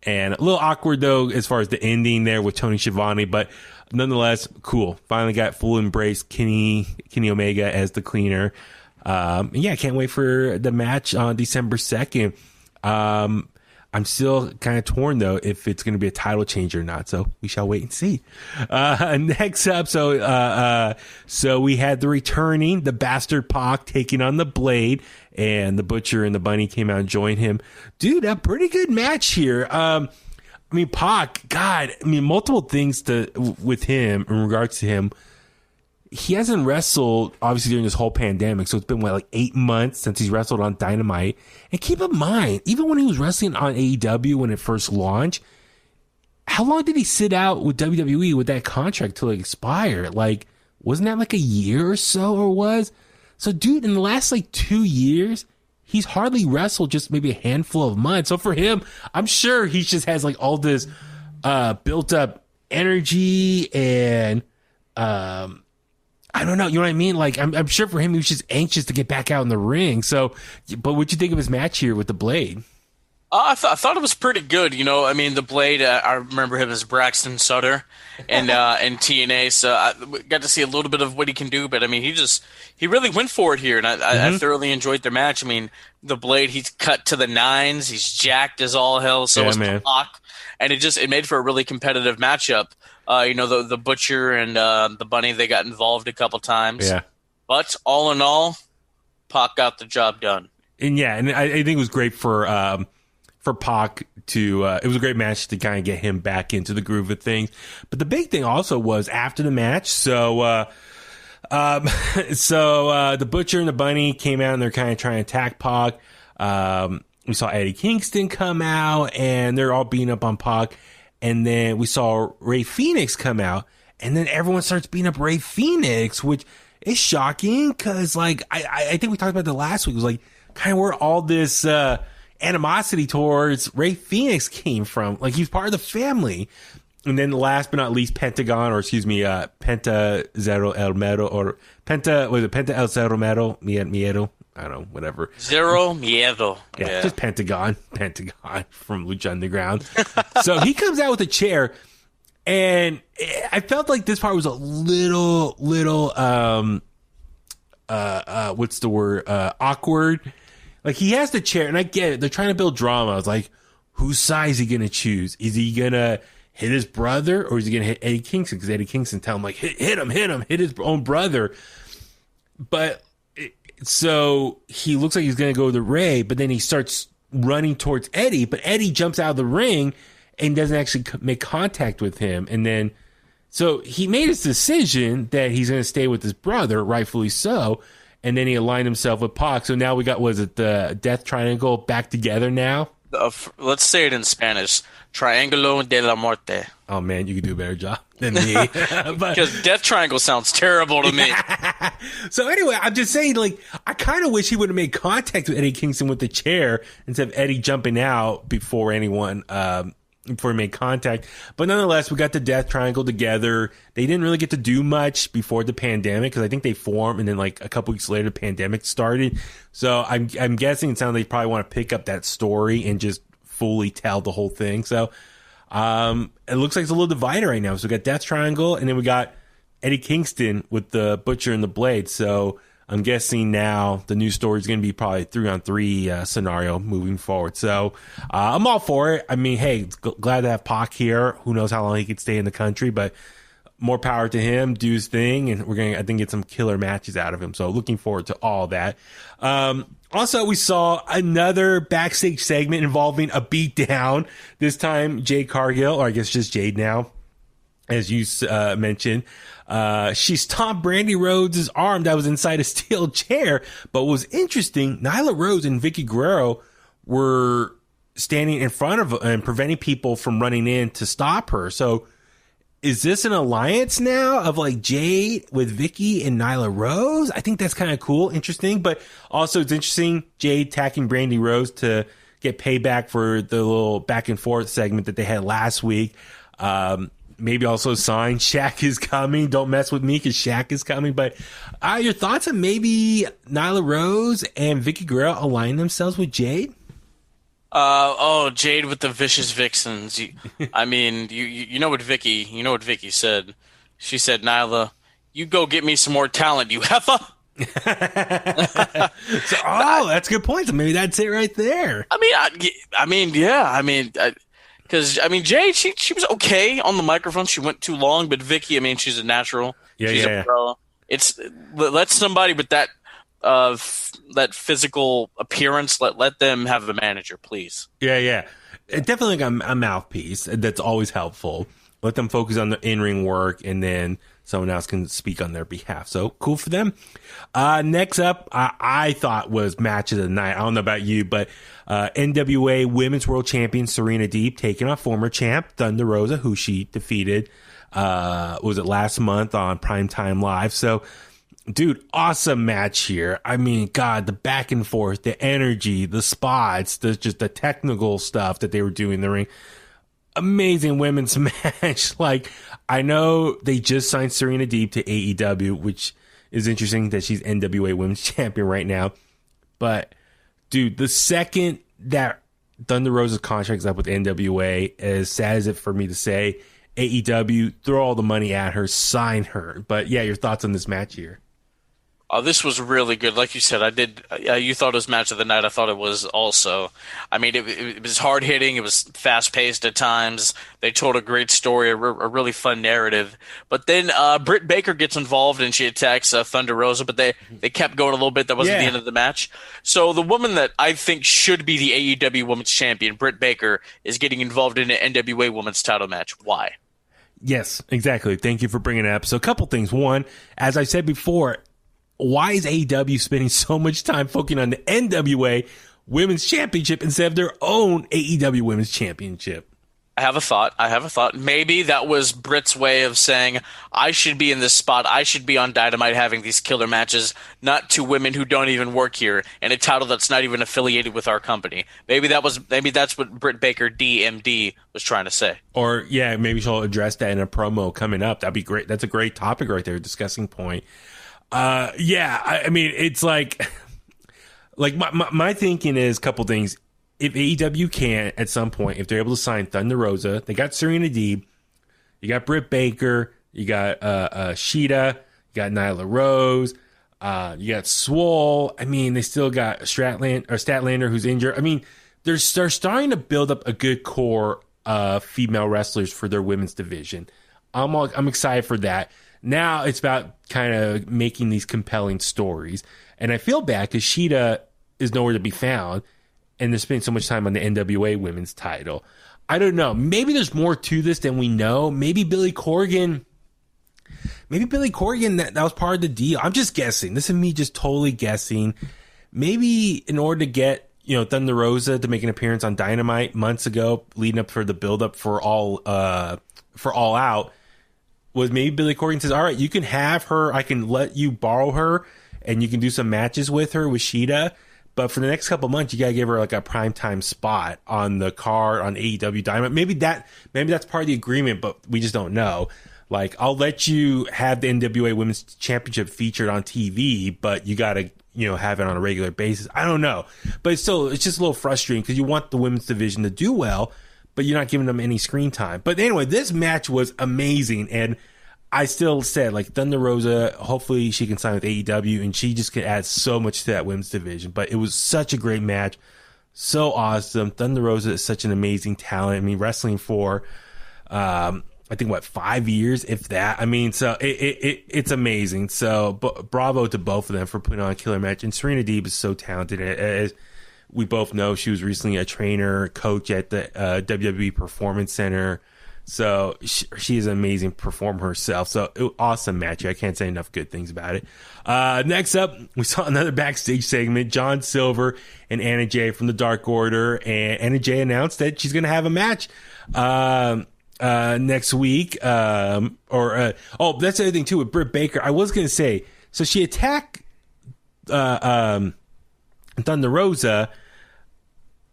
and a little awkward though as far as the ending there with Tony Schiavone, but nonetheless, cool. Finally got full embrace Kenny Omega as the cleaner. Yeah, I can't wait for the match on December 2nd. I'm still kind of torn though if it's going to be a title change or not. So we shall wait and see. Next up, so we had the Bastard Pac taking on the Blade, and the Butcher and the Bunny came out and joined him. Dude, a pretty good match here. I mean, Pac, God, multiple things with him in regards to him. He hasn't wrestled, obviously, during this whole pandemic. So it's been, 8 months since he's wrestled on Dynamite. And keep in mind, even when he was wrestling on AEW when it first launched, how long did he sit out with WWE with that contract till it expired? Wasn't that a year or so, or was? So, dude, in the last 2 years, he's hardly wrestled just maybe a handful of months. So for him, I'm sure he just has all this built up energy and I don't know, you know what I mean? I'm sure for him, he was just anxious to get back out in the ring. So, but what'd you think of his match here with the Blade? I thought it was pretty good. The Blade, I remember him as Braxton Sutter and TNA, so I got to see a little bit of what he can do. But, he really went for it here, and I thoroughly enjoyed their match. The Blade, he's cut to the nines. He's jacked as all hell, so is Pac. And it made for a really competitive matchup. The Butcher and the Bunny, they got involved a couple times. Yeah. But all in all, Pac got the job done. And yeah, and I think it was great for Pac to. It was a great match to kind of get him back into the groove of things. But the big thing also was after the match. So the Butcher and the Bunny came out and they're kind of trying to attack Pac. We saw Eddie Kingston come out and they're all beating up on Pac. And then we saw Ray Phoenix come out and then everyone starts beating up Ray Phoenix, which is shocking because, like, I think we talked about that last week. It was like kind of where all this animosity towards Ray Phoenix came from. Like, he's part of the family. And then last but not least, Penta Zero El Mero, or Penta El Zero Mero, Miedo, I don't know, whatever. Zero Miedo. Yeah, just Pentagon from Lucha Underground. So he comes out with a chair, and I felt like this part was a little, what's the word? Awkward. Like, he has the chair, and I get it. They're trying to build drama. I was like, whose side is he going to choose? Is he going to hit his brother, or is he going to hit Eddie Kingston? Because Eddie Kingston tell him, like, hit him, hit his own brother. But so he looks like he's going to go to Ray, but then he starts running towards Eddie, but Eddie jumps out of the ring and doesn't actually make contact with him. And then, so he made his decision that he's going to stay with his brother, rightfully so. And then he aligned himself with Pac. So now we got, was it the Death Triangle back together now? Let's say it in Spanish. Triángulo de la Muerte. Oh, man, you could do a better job than me. Because Death Triangle sounds terrible to me. So anyway, I'm just saying, like, I kind of wish he would have made contact with Eddie Kingston with the chair instead of Eddie jumping out before anyone, before he made contact. But nonetheless, we got the Death Triangle together. They didn't really get to do much before the pandemic because I think they formed, and then like a couple weeks later, the pandemic started. So I'm guessing it sounds like they probably want to pick up that story and just fully tell the whole thing. So it looks like it's a little divided right now. So we got Death Triangle, and then we got Eddie Kingston with the Butcher and the Blade. So I'm guessing now the new story is going to be probably 3-on-3 scenario moving forward. So I'm all for it. I mean, hey, glad to have Pac here. Who knows how long he could stay in the country, but more power to him, do his thing, and we're going to, I think, get some killer matches out of him. So looking forward to all that. Also, we saw another backstage segment involving a beatdown. This time, Jade Cargill, or I guess just Jade now, as you mentioned. She stomped Brandy Rhodes' arm that was inside a steel chair. But what was interesting, Nyla Rose and Vicky Guerrero were standing in front of her and preventing people from running in to stop her. So is this an alliance now of like Jade with Vicky and Nyla Rose? I think that's kind of cool, interesting. But also it's interesting, Jade attacking Brandy Rose to get payback for the little back and forth segment that they had last week. Maybe also a sign, Shaq is coming. Don't mess with me because Shaq is coming. But your thoughts on maybe Nyla Rose and Vicky Guerrero aligning themselves with Jade? Jade with the vicious vixens. I mean, you know what Vicky said. She said, Nyla, you go get me some more talent, you heifer. So, that's a good point. So maybe that's it right there. Because Jade, she was okay on the microphone. She went too long, but Vicky, I mean, she's a natural. She's a pro. Let somebody with that that physical appearance, let them have a manager, please. Yeah. Definitely like a mouthpiece. That's always helpful. Let them focus on the in-ring work, and then someone else can speak on their behalf. So cool for them. Next up, I thought was match of the night. I don't know about you, but NWA Women's World Champion Serena Deeb taking on former champ Thunder Rosa, who she defeated, was it last month on Primetime Live. So, dude, awesome match here. I mean, God, the back and forth, the energy, the spots, just the technical stuff that they were doing in the ring. Amazing women's match. Like, I know they just signed Serena Deeb to AEW, which is interesting that she's NWA Women's Champion right now. But, dude, the second that Thunder Rosa's contract is up with NWA, as sad as it for me to say, AEW, throw all the money at her, sign her. But, yeah, your thoughts on this match here? Oh, this was really good. Like you said, I did. You thought it was match of the night. I thought it was also. I mean, it was hard hitting. It was fast paced at times. They told a great story, a really fun narrative. But then Britt Baker gets involved and she attacks Thunder Rosa. But they kept going a little bit. That wasn't the end of the match. So the woman that I think should be the AEW Women's Champion, Britt Baker, is getting involved in an NWA Women's Title match. Why? Yes, exactly. Thank you for bringing it up. So a couple things. One, as I said before, why is AEW spending so much time focusing on the NWA Women's Championship instead of their own AEW Women's Championship? I have a thought. Maybe that was Britt's way of saying, I should be in this spot. I should be on Dynamite having these killer matches, not to women who don't even work here, and a title that's not even affiliated with our company. Maybe that's what Britt Baker, DMD, was trying to say. Or, yeah, maybe she'll address that in a promo coming up. That'd be great. That's a great topic right there, discussing point. I mean, it's like my thinking is a couple things. If AEW can, at some point, if they're able to sign Thunder Rosa, they got Serena Deeb, you got Britt Baker, you got Sheeta, you got Nyla Rose, you got Swole. I mean, they still got Statlander who's injured. I mean, they're starting to build up a good core of female wrestlers for their women's division. I'm excited for that. Now it's about kind of making these compelling stories. And I feel bad because Sheeta is nowhere to be found. And they're spending so much time on the NWA women's title. I don't know. Maybe there's more to this than we know. Maybe Billy Corgan, that was part of the deal. I'm just guessing. This is me just totally guessing. Maybe in order to get, Thunder Rosa to make an appearance on Dynamite months ago, leading up for the build-up for All Out, was maybe Billy Corgan says, all right, you can have her. I can let you borrow her, and you can do some matches with her, with Sheeta. But for the next couple of months, you gotta give her like a primetime spot on the card on AEW Dynamite. Maybe that's part of the agreement, but we just don't know. Like, I'll let you have the NWA Women's Championship featured on TV, but you gotta, have it on a regular basis. I don't know, but it's just a little frustrating because you want the women's division to do well, but you're not giving them any screen time. But anyway, this match was amazing, and I still said, like, Thunder Rosa, hopefully she can sign with AEW, and she just can add so much to that women's division. But it was such a great match. So awesome. Thunder Rosa is such an amazing talent. I mean, wrestling for, I think, 5 years, if that. I mean, so it's amazing. So bravo to both of them for putting on a killer match. And Serena Deeb is so talented. As we both know, she was recently a trainer, coach at the WWE Performance Center. So she is an amazing performer herself. So awesome match. I can't say enough good things about it. Next up, we saw another backstage segment. John Silver and Anna Jay from the Dark Order. And Anna Jay announced that she's going to have a match next week. That's the other thing too with Britt Baker. I was going to say, so she attacked Thunder Rosa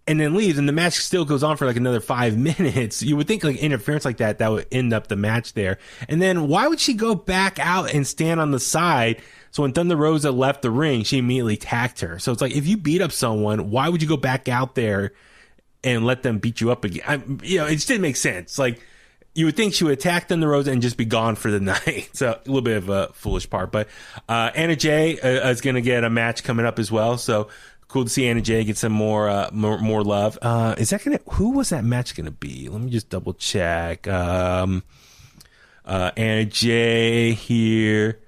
and then leaves, and the match still goes on for like another 5 minutes. You would think like interference like that would end up the match there. And then why would she go back out and stand on the side? So when Thunder Rosa left the ring, she immediately attacked her. So it's like, if you beat up someone, why would you go back out there and let them beat you up again? It just didn't make sense. Like, you would think she would attack Thunder Rosa and just be gone for the night. So a little bit of a foolish part. But Anna Jay is going to get a match coming up as well. So cool to see Anna Jay get some more love. Who was that match gonna be? Let me just double check. Anna Jay here.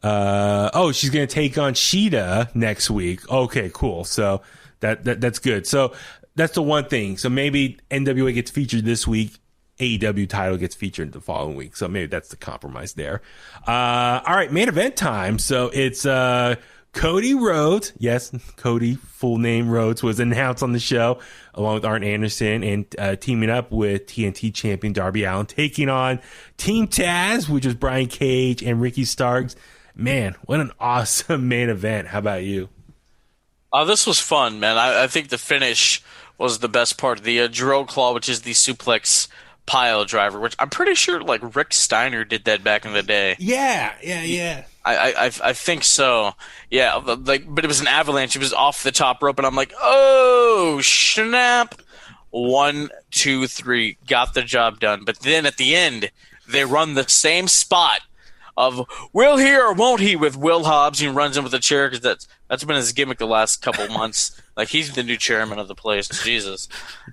She's gonna take on Sheeta next week. Okay, cool. So that's good. So that's the one thing. So maybe NWA gets featured this week. AEW title gets featured the following week. So maybe that's the compromise there. All right, main event time. So it's Cody Rhodes, yes, Cody, full name Rhodes, was announced on the show along with Arn Anderson and teaming up with TNT champion Darby Allin, taking on Team Taz, which was Brian Cage and Ricky Starks. Man, what an awesome main event. How about you? This was fun, man. I think the finish was the best part. The drill claw, which is the suplex pile driver, which I'm pretty sure like Rick Steiner did that back in the day. Yeah. I think so. Yeah, but it was an avalanche. It was off the top rope, and I'm like, oh snap! 1, 2, 3, got the job done. But then at the end, they run the same spot of will he or won't he with Will Hobbs. He runs in with a chair because that's been his gimmick the last couple months. Like, he's the new chairman of the place. Jesus.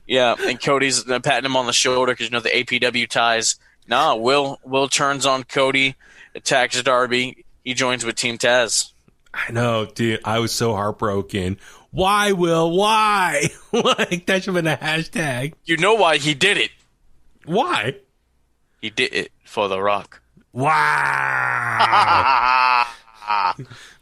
Yeah, and Cody's patting him on the shoulder because, the APW ties. No, Will turns on Cody, attacks Darby. He joins with Team Taz. I know, dude. I was so heartbroken. Why, Will? Why? Like, that should have been a hashtag. You know why he did it. Why? He did it for The Rock. Wow.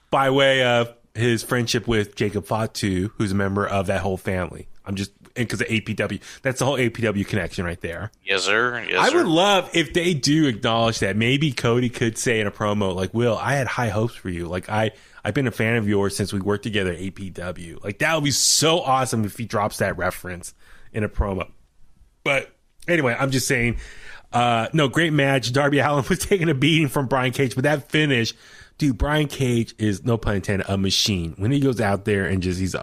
By way of his friendship with Jacob Fatu, who's a member of that whole family. I'm just, because of APW. That's the whole APW connection right there. Yes, sir. I would love if they do acknowledge that. Maybe Cody could say in a promo, like, Will, I had high hopes for you. Like, I've been a fan of yours since we worked together at APW. Like, that would be so awesome if he drops that reference in a promo. But anyway, I'm just saying, no, great match. Darby Allin was taking a beating from Brian Cage, but that finish, dude, Brian Cage is, no pun intended, a machine. When he goes out there and just, he's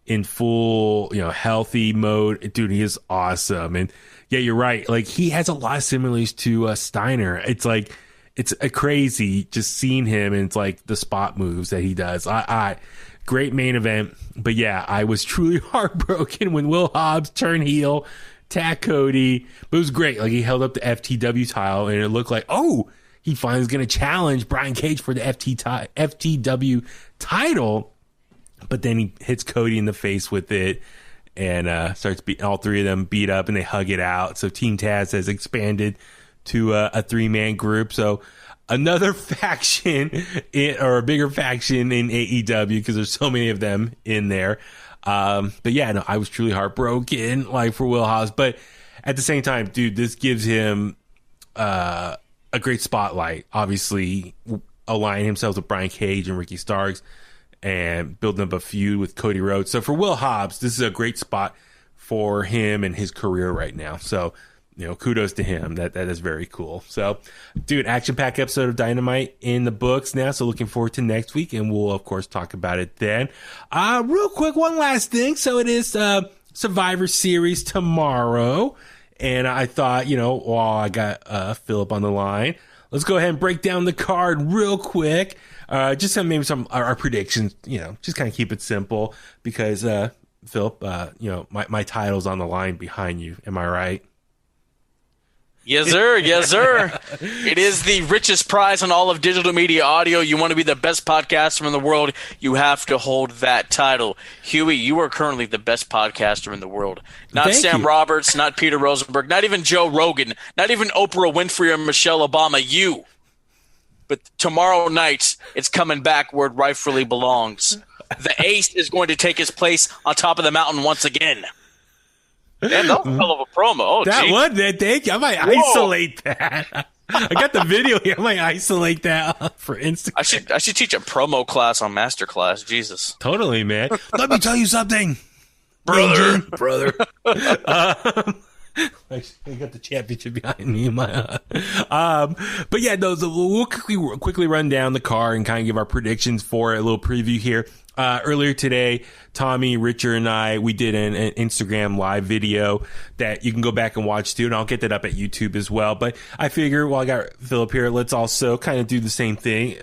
in full, healthy mode, dude, he is awesome. And yeah, you're right. Like, he has a lot of similarities to Steiner. It's like, it's crazy just seeing him, and it's like the spot moves that he does. Great main event. But yeah, I was truly heartbroken when Will Hobbs turned heel, attacked Cody. But it was great. Like, he held up the FTW title, and it looked like, oh, he finally is going to challenge Brian Cage for the FTW title. But then he hits Cody in the face with it, and starts all three of them beat up, and they hug it out. So Team Taz has expanded to a 3-man group. So another faction or a bigger faction in AEW, because there's so many of them in there. But yeah, no, I was truly heartbroken, like, for Will Hobbs. But at the same time, dude, this gives him a great spotlight. Obviously, aligning himself with Brian Cage and Ricky Starks, and building up a feud with Cody Rhodes. So for Will Hobbs, this is a great spot for him and his career right now. So, kudos to him. That is very cool. So, dude, action-packed episode of Dynamite in the books now. So looking forward to next week, and we'll, of course, talk about it then. Real quick, one last thing. So it is Survivor Series tomorrow. And I thought, while I got Philip on the line, let's go ahead and break down the card real quick. Just maybe some our predictions, just kind of keep it simple, because Philip, my title's on the line behind you. Am I right? Yes, sir. Yes, sir. It is the richest prize in all of digital media audio. You want to be the best podcaster in the world, you have to hold that title. Huey, you are currently the best podcaster in the world. Not Thank Sam you. Roberts, not Peter Rosenberg, not even Joe Rogan, not even Oprah Winfrey or Michelle Obama. You. But tomorrow night, it's coming back where it rightfully belongs. The ace is going to take his place on top of the mountain once again. Man, that was a hell of a promo. Oh, That gee. one, thank you. I might isolate that. I got the video here. I might isolate that for Instagram. I should teach a promo class on Masterclass. Jesus. Totally, man. Let me tell you something, Brother. brother. I got the championship behind me. But yeah, we'll quickly run down the card and kind of give our predictions for it. A little preview here. Earlier today, Tommy, Richard, and I, we did an Instagram live video that you can go back and watch too, and I'll get that up at YouTube as well. But I figure while I got Philip here, let's also kind of do the same thing,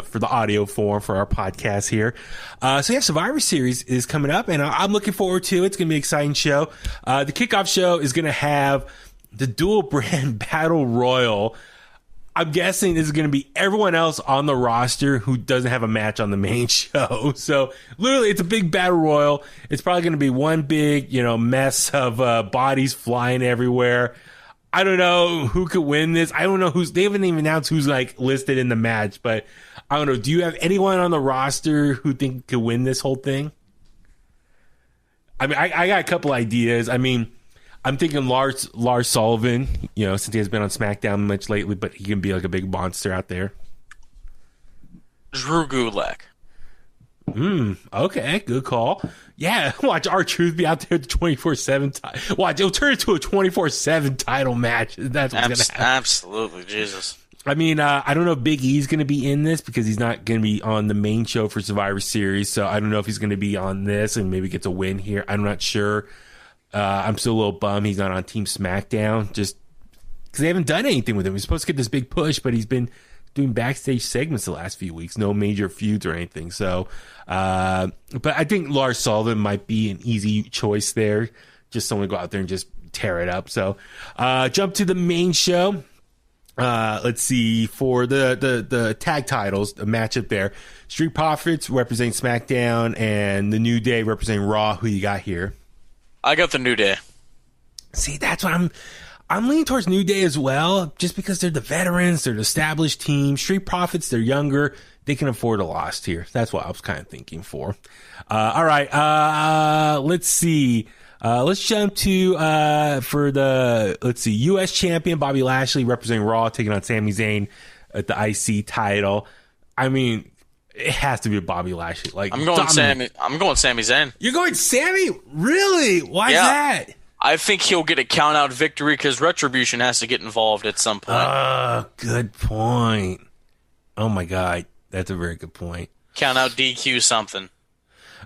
for the audio form for our podcast here. So yeah, Survivor Series is coming up, and I'm looking forward to it. It's going to be an exciting show. The kickoff show is going to have the dual brand battle royal. I'm guessing this is going to be everyone else on the roster who doesn't have a match on the main show. So literally, it's a big battle royal. It's probably going to be one big, mess of bodies flying everywhere. I don't know who could win this. I don't know they haven't even announced who's listed in the match, but I don't know. Do you have anyone on the roster who think could win this whole thing? I mean, I got a couple ideas. I mean, I'm thinking Lars Sullivan, since he has been on SmackDown much lately, but he can be like a big monster out there. Drew Gulak. Okay, good call. Yeah, watch R-Truth be out there at the 24/7 watch, it'll turn into a 24/7 title match. That's what's going to happen. Absolutely, Jesus. I mean, I don't know if Big E's going to be in this because he's not going to be on the main show for Survivor Series, so I don't know if he's going to be on this and maybe gets a win here. I'm not sure. I'm still a little bummed he's not on Team SmackDown. Just because they haven't done anything with him. He's supposed to get this big push, but he's been doing backstage segments the last few weeks. No major feuds or anything. So, but I think Lars Sullivan might be an easy choice there. Just someone to go out there and just tear it up. So, jump to the main show. Let's see, for the tag titles, the matchup there. Street Profits representing SmackDown and the New Day representing Raw. Who you got here? I got the New Day. See, that's what I'm leaning towards New Day as well, just because they're the veterans, they're the established team. Street Profits, they're younger, they can afford a loss here. That's what I was kind of thinking for. All right, let's see. Let's jump to U.S. champion Bobby Lashley representing Raw, taking on Sami Zayn at the IC title. I mean, it has to be a Bobby Lashley. Like, I'm going Sami Zayn. You're going Sami? Really? Why is that? I think he'll get a count-out victory because Retribution has to get involved at some point. Good point. Oh, my God. That's a very good point. Count-out DQ something.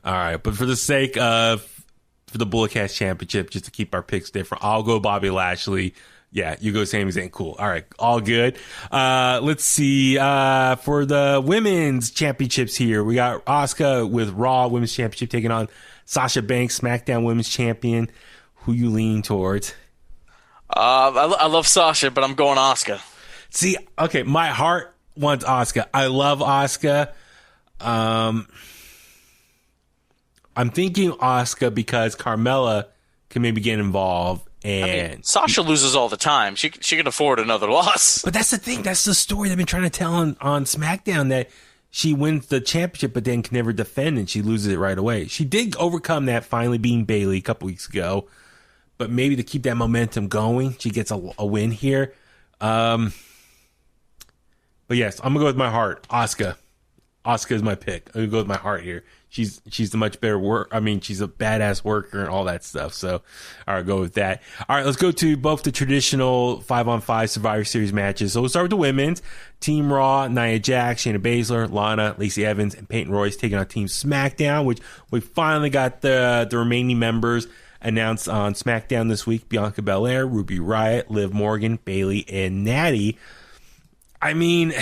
All right. But for the sake of the Bulletcast Championship, just to keep our picks different, I'll go Bobby Lashley. Yeah, you go Sami Zayn. Cool. All right. All good. Let's see. For the women's championships here, we got Asuka with Raw Women's Championship taking on Sasha Banks, SmackDown Women's Champion. Who you lean towards? I love Sasha, but I'm going Asuka. See, okay, my heart wants Asuka. I love Asuka. I'm thinking Asuka because Carmella can maybe get involved. And Sasha loses all the time. She can afford another loss. But that's the thing. That's the story they've been trying to tell on SmackDown, that she wins the championship but then can never defend and she loses it right away. She did overcome that, finally beating Bayley a couple weeks ago. But maybe to keep that momentum going, she gets a win here. But yes, I'm gonna go with my heart. Asuka is my pick. I'm gonna go with my heart here. She's the much better she's a badass worker and all that stuff. So, all right, go with that. All right, let's go to both the traditional 5-on-5 Survivor Series matches. So we'll start with the women's. Team Raw, Nia Jax, Shayna Baszler, Lana, Lacey Evans, and Peyton Royce taking on Team SmackDown, which we finally got the remaining members announced on SmackDown this week. Bianca Belair, Ruby Riott, Liv Morgan, Bayley, and Natty. I mean,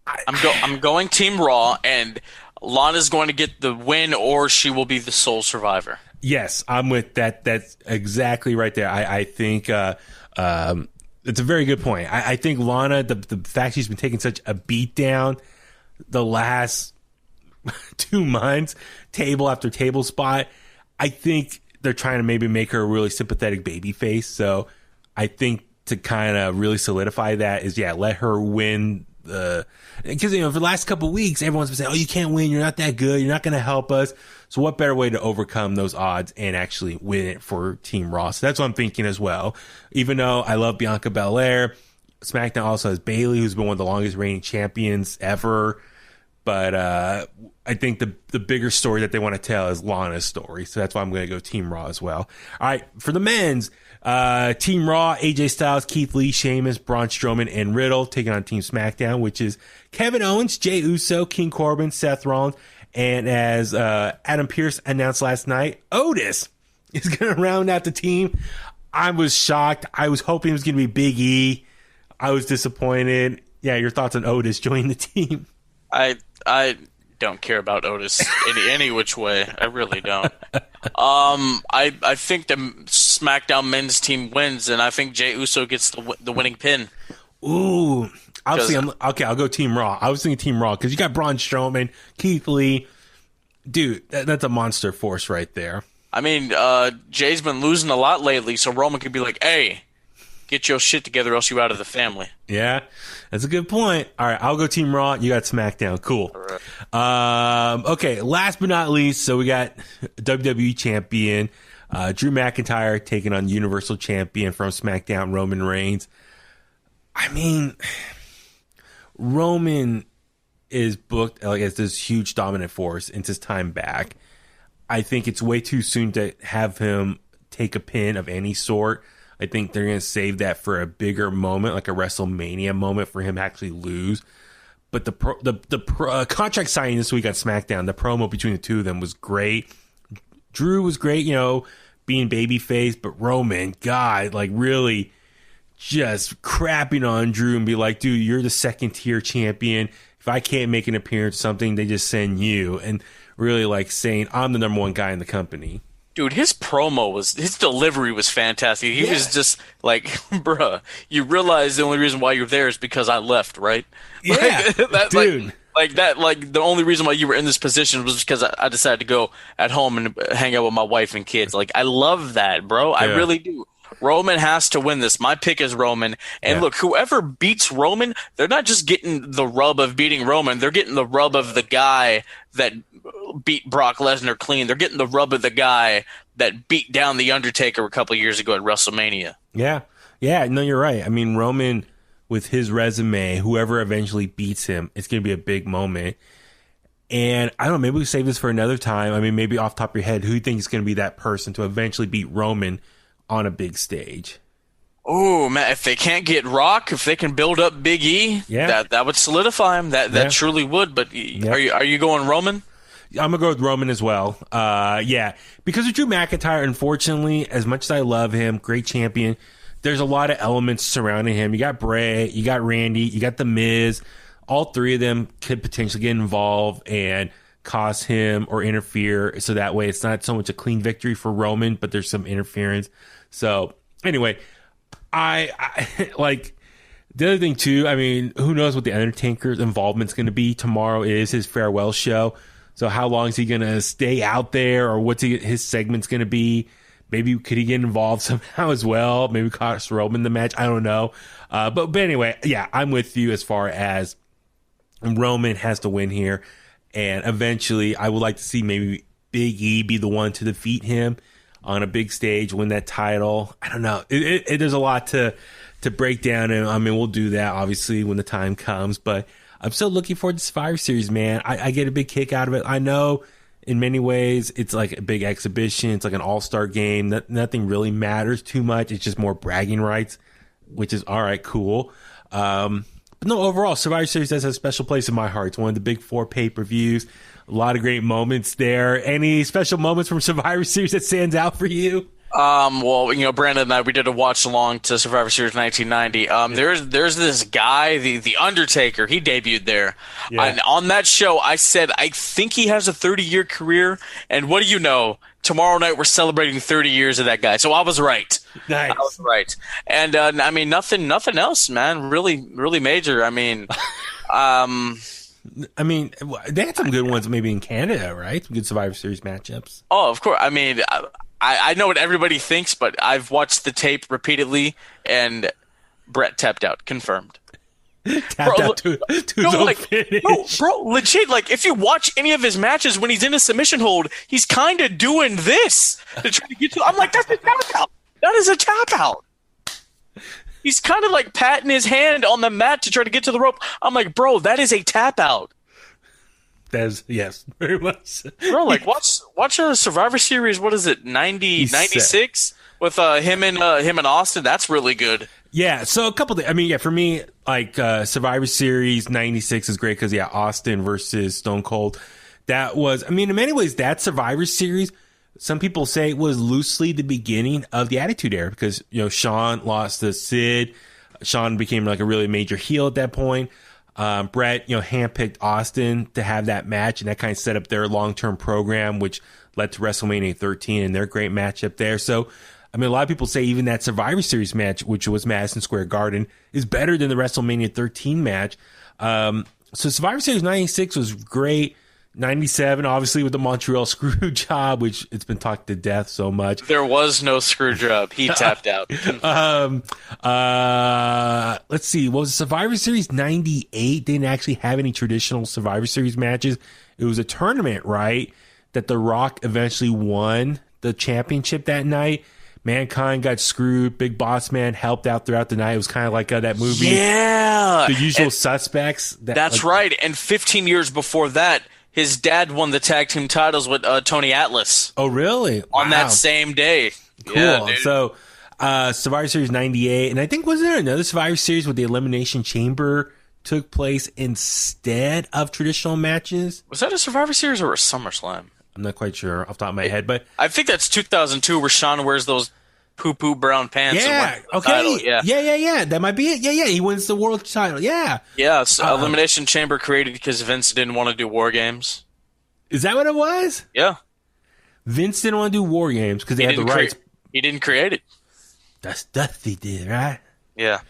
I'm going Team Raw, and Lana's going to get the win, or she will be the sole survivor. Yes, I'm with that. That's exactly right there. I think it's a very good point. I think Lana, the fact she's been taking such a beat down the last 2 months, table after table spot, I think they're trying to maybe make her a really sympathetic baby face. So I think to kind of really solidify that is, let her win. Because for the last couple of weeks, everyone's been saying, "Oh, you can't win. You're not that good. You're not going to help us." So what better way to overcome those odds and actually win it for Team Raw? So that's what I'm thinking as well. Even though I love Bianca Belair, SmackDown also has Bayley, who's been one of the longest reigning champions ever. But I think the bigger story that they want to tell is Lana's story. So that's why I'm going to go Team Raw as well. All right, for the men's, Team Raw, AJ Styles, Keith Lee, Sheamus, Braun Strowman, and Riddle taking on Team SmackDown, which is Kevin Owens, Jey Uso, King Corbin, Seth Rollins, and as Adam Pearce announced last night, Otis is going to round out the team. I was shocked. I was hoping it was going to be Big E. I was disappointed. Yeah, your thoughts on Otis joining the team? I don't care about Otis any which way. I really don't. I think the SmackDown men's team wins, and I think Jey Uso gets the winning pin. Ooh, I'll go Team Raw. I was thinking Team Raw because you got Braun Strowman, Keith Lee. Dude, that's a monster force right there. I mean, Jay's been losing a lot lately, so Roman could be like, "Hey, get your shit together, else you out of the family." Yeah, that's a good point. All right, I'll go Team Raw. You got SmackDown. Cool. All right. Okay, last but not least, so we got WWE Champion Drew McIntyre taking on Universal Champion from SmackDown, Roman Reigns. I mean, Roman is booked as this huge dominant force into his time back. I think it's way too soon to have him take a pin of any sort. I think they're going to save that for a bigger moment, like a WrestleMania moment, for him to actually lose. But the contract signing this week on SmackDown, the promo between the two of them was great. Drew was great, being babyface, but Roman, God, like really just crapping on Drew and be like, dude, you're the second tier champion. If I can't make an appearance or something, they just send you. And really like saying, I'm the number one guy in the company. Dude, his delivery was fantastic. He was just like, bruh, you realize the only reason why you're there is because I left, right? Yeah, dude. Like the only reason why you were in this position was because I decided to go at home and hang out with my wife and kids. Like, I love that, bro. I really do. Roman has to win this. My pick is Roman. And look, whoever beats Roman, they're not just getting the rub of beating Roman. They're getting the rub of the guy that beat Brock Lesnar clean. They're getting the rub of the guy that beat down The Undertaker a couple of years ago at WrestleMania. Yeah. Yeah, no, you're right. I mean, Roman, with his resume, whoever eventually beats him, it's going to be a big moment. And I don't know, maybe we save this for another time. I mean, maybe off the top of your head, who do you think is going to be that person to eventually beat Roman on a big stage? Oh, man, if they can't get Rock, if they can build up Big E, that would solidify him. That truly would. But are you going Roman? I'm going to go with Roman as well. Because of Drew McIntyre, unfortunately, as much as I love him, great champion, there's a lot of elements surrounding him. You got Bray, you got Randy, you got The Miz. All three of them could potentially get involved and cost him or interfere. So that way it's not so much a clean victory for Roman, but there's some interference. So anyway, I like the other thing too. I mean, who knows what the Undertaker's involvement's going to be? Tomorrow is his farewell show. So how long is he going to stay out there, or what's his segment's going to be? Maybe could he get involved somehow as well? Maybe cost Roman the match. I don't know. But anyway, yeah, I'm with you as far as Roman has to win here. And eventually I would like to see maybe Big E be the one to defeat him on a big stage, win that title. I don't know. There's a lot to break down. And I mean, we'll do that obviously when the time comes. But I'm still looking forward to Survivor Series, man. I get a big kick out of it. I know in many ways it's like a big exhibition. It's like an all-star game. Nothing really matters too much. It's just more bragging rights, which is all right, cool. But no, overall, Survivor Series does have a special place in my heart. It's one of the big 4 pay-per-views. A lot of great moments there. Any special moments from Survivor Series that stands out for you? Well, Brandon and I, we did a watch along to Survivor Series 1990. There's this guy, the Undertaker. He debuted there. Yeah. And on that show, I said, I think he has a 30-year career. And what do you know? Tomorrow night, we're celebrating 30 years of that guy. So I was right. Nice. I was right. And, I mean, nothing else, man. Really, really major. I mean, they had some good ones maybe in Canada, right? Some good Survivor Series matchups. Oh, of course. I mean, I know what everybody thinks, but I've watched the tape repeatedly, and Brett tapped out. Confirmed. Tapped out to the finish. Bro, legit, like, if you watch any of his matches when he's in a submission hold, he's kind of doing this to try to get to. I'm like, that's a tap out. That is a tap out. He's kind of like patting his hand on the mat to try to get to the rope. I'm like, bro, that is a tap out. Yes, very much. Bro, like, watch a Survivor Series. What is it, 96 with him and Austin? That's really good. Yeah, so a couple things. I mean, yeah, for me, like Survivor Series 96 is great because, Austin versus Stone Cold. That was, I mean, in many ways, that Survivor Series, some people say it was loosely the beginning of the Attitude Era because, Shawn lost to Sid. Shawn became like a really major heel at that point. Brett, handpicked Austin to have that match, and that kind of set up their long-term program, which led to WrestleMania 13 and their great matchup there. So, I mean, a lot of people say even that Survivor Series match, which was Madison Square Garden, is better than the WrestleMania 13 match. So Survivor Series 96 was great. 97, obviously, with the Montreal screw job, which it's been talked to death so much. There was no screw job. He tapped out. Let's see. What was it? Survivor Series 98 didn't actually have any traditional Survivor Series matches. It was a tournament, right? That The Rock eventually won the championship that night. Mankind got screwed. Big Boss Man helped out throughout the night. It was kind of like that movie. Yeah. The Usual Suspects. That's right. And 15 years before that, his dad won the tag team titles with Tony Atlas. Oh, really? On that same day. Cool. Yeah, so, Survivor Series 98. And I think, wasn't there another Survivor Series where the Elimination Chamber took place instead of traditional matches? Was that a Survivor Series or a SummerSlam? I'm not quite sure off the top of my head, but I think that's 2002 where Shawn wears those poo brown pants. Yeah. And won the Okay. title. Yeah. That might be it. Yeah. He wins the world title. Yeah. Yeah. So Elimination Chamber created because Vince didn't want to do War Games. Is that what it was? Yeah. Vince didn't want to do War Games because they had the rights. He didn't create it. That's Dusty did, right? Yeah.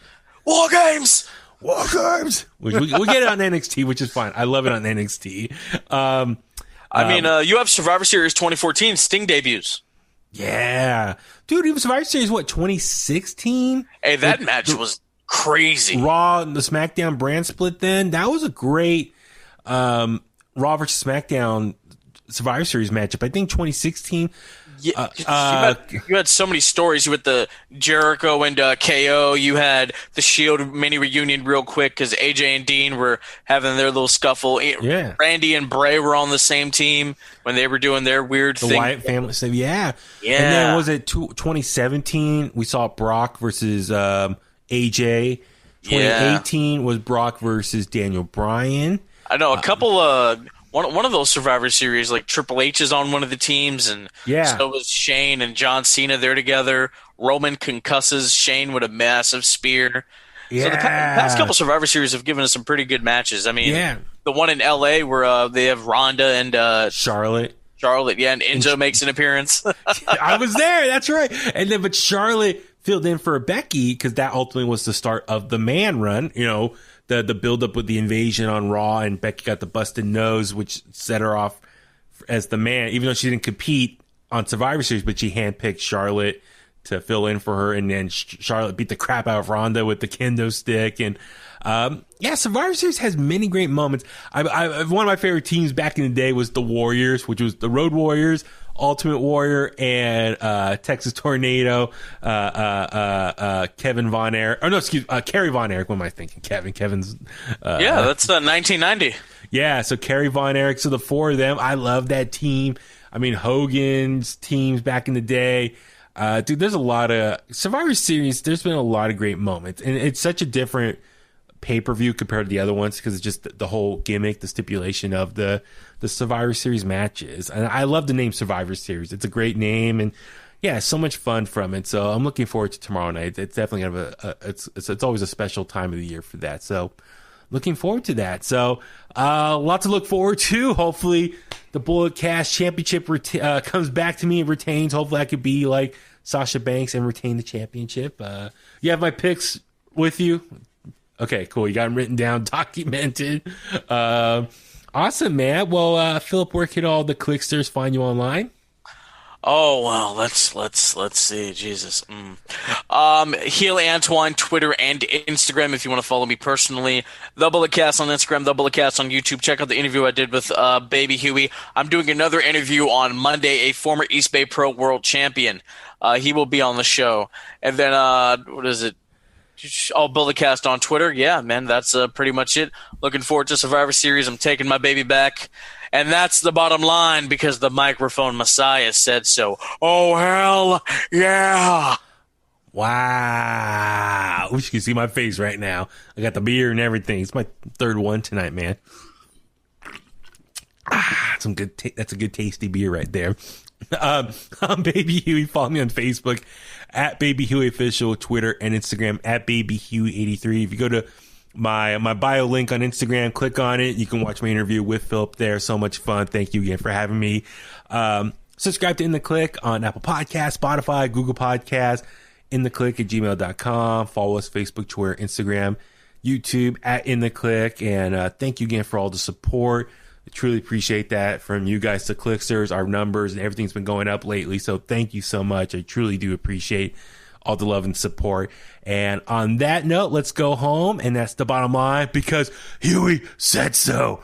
War Games. War Games. We get it on NXT, which is fine. I love it on NXT. You have Survivor Series 2014 Sting debuts. Yeah. Dude, he was Survivor Series, 2016? Hey, that match was crazy. Raw and the SmackDown brand split then. That was a great Raw versus SmackDown Survivor Series matchup. I think 2016. Yeah, you had so many stories with the Jericho and KO. You had the Shield mini reunion real quick because AJ and Dean were having their little scuffle. Yeah. Randy and Bray were on the same team when they were doing their weird The thing. Wyatt family stuff, yeah. Yeah. And then was it 2017? We saw Brock versus AJ. 2018 was Brock versus Daniel Bryan. I know a couple of one of those Survivor Series, like Triple H is on one of the teams, and so was Shane and John Cena there together. Roman concusses Shane with a massive spear. Yeah. So the past couple Survivor Series have given us some pretty good matches. I mean, the one in LA where they have Ronda and Charlotte, yeah, and Enzo makes an appearance. I was there. That's right. And then, but Charlotte filled in for Becky because that ultimately was the start of the man run. You know, the build up with the invasion on Raw, and Becky got the busted nose, which set her off as the man, even though she didn't compete on Survivor Series, but she handpicked Charlotte to fill in for her. And then Charlotte beat the crap out of Ronda with the kendo stick. And Survivor Series has many great moments. One of my favorite teams back in the day was the Warriors, which was the Road Warriors, Ultimate Warrior, and Texas Tornado, Kevin Von Erich. Oh, no, excuse me, Kerry Von Erich. What am I thinking? Kevin's. That's 1990. Yeah, so Kerry Von Erich. So the four of them, I love that team. I mean, Hogan's teams back in the day. Dude, there's a lot of Survivor Series. There's been a lot of great moments, and it's such a different pay-per-view compared to the other ones because it's just the whole gimmick, the stipulation of the Survivor Series matches. And I love the name Survivor Series. It's a great name, and so much fun from it. So I'm looking forward to tomorrow night. It's definitely gonna have it's always a special time of the year for that. So looking forward to that. So lots to look forward to. Hopefully the Bullet Cast Championship comes back to me and retains. Hopefully I could be like Sasha Banks and retain the championship. You have my picks with you. Okay, cool. You got them written down, documented. Awesome, man. Well, Philip, where can all the Kliqsters find you online? Oh well, let's see. Jesus. Heel Antoine, Twitter and Instagram if you want to follow me personally. The Bulletcast on Instagram, The Bulletcast on YouTube. Check out the interview I did with Baby Huey. I'm doing another interview on Monday, a former East Bay Pro World Champion. He will be on the show. And then what is it? I'll build a cast on Twitter. Yeah, man, that's pretty much it. Looking forward to Survivor Series. I'm taking my baby back. And that's the bottom line because the microphone messiah said so. Oh, hell yeah. Wow. Wish you could see my face right now. I got the beer and everything. It's my third one tonight, man. Some good. That's a good tasty beer right there. I'm Baby Huey. Follow me on Facebook at Baby Huey Official, Twitter and Instagram at Baby Huey 83. If you go to my bio link on Instagram, click on it. You can watch my interview with Philip there. So much fun. Thank you again for having me. Subscribe to In The Kliq on Apple Podcasts, Spotify, Google Podcasts, inthekliq@gmail.com. Follow us Facebook, Twitter, Instagram, YouTube at In The Kliq. And thank you again for all the support. I truly appreciate that from you guys to Kliqsters. Our numbers and everything's been going up lately. So thank you so much. I truly do appreciate all the love and support. And on that note, let's go home. And that's the bottom line because Huey said so.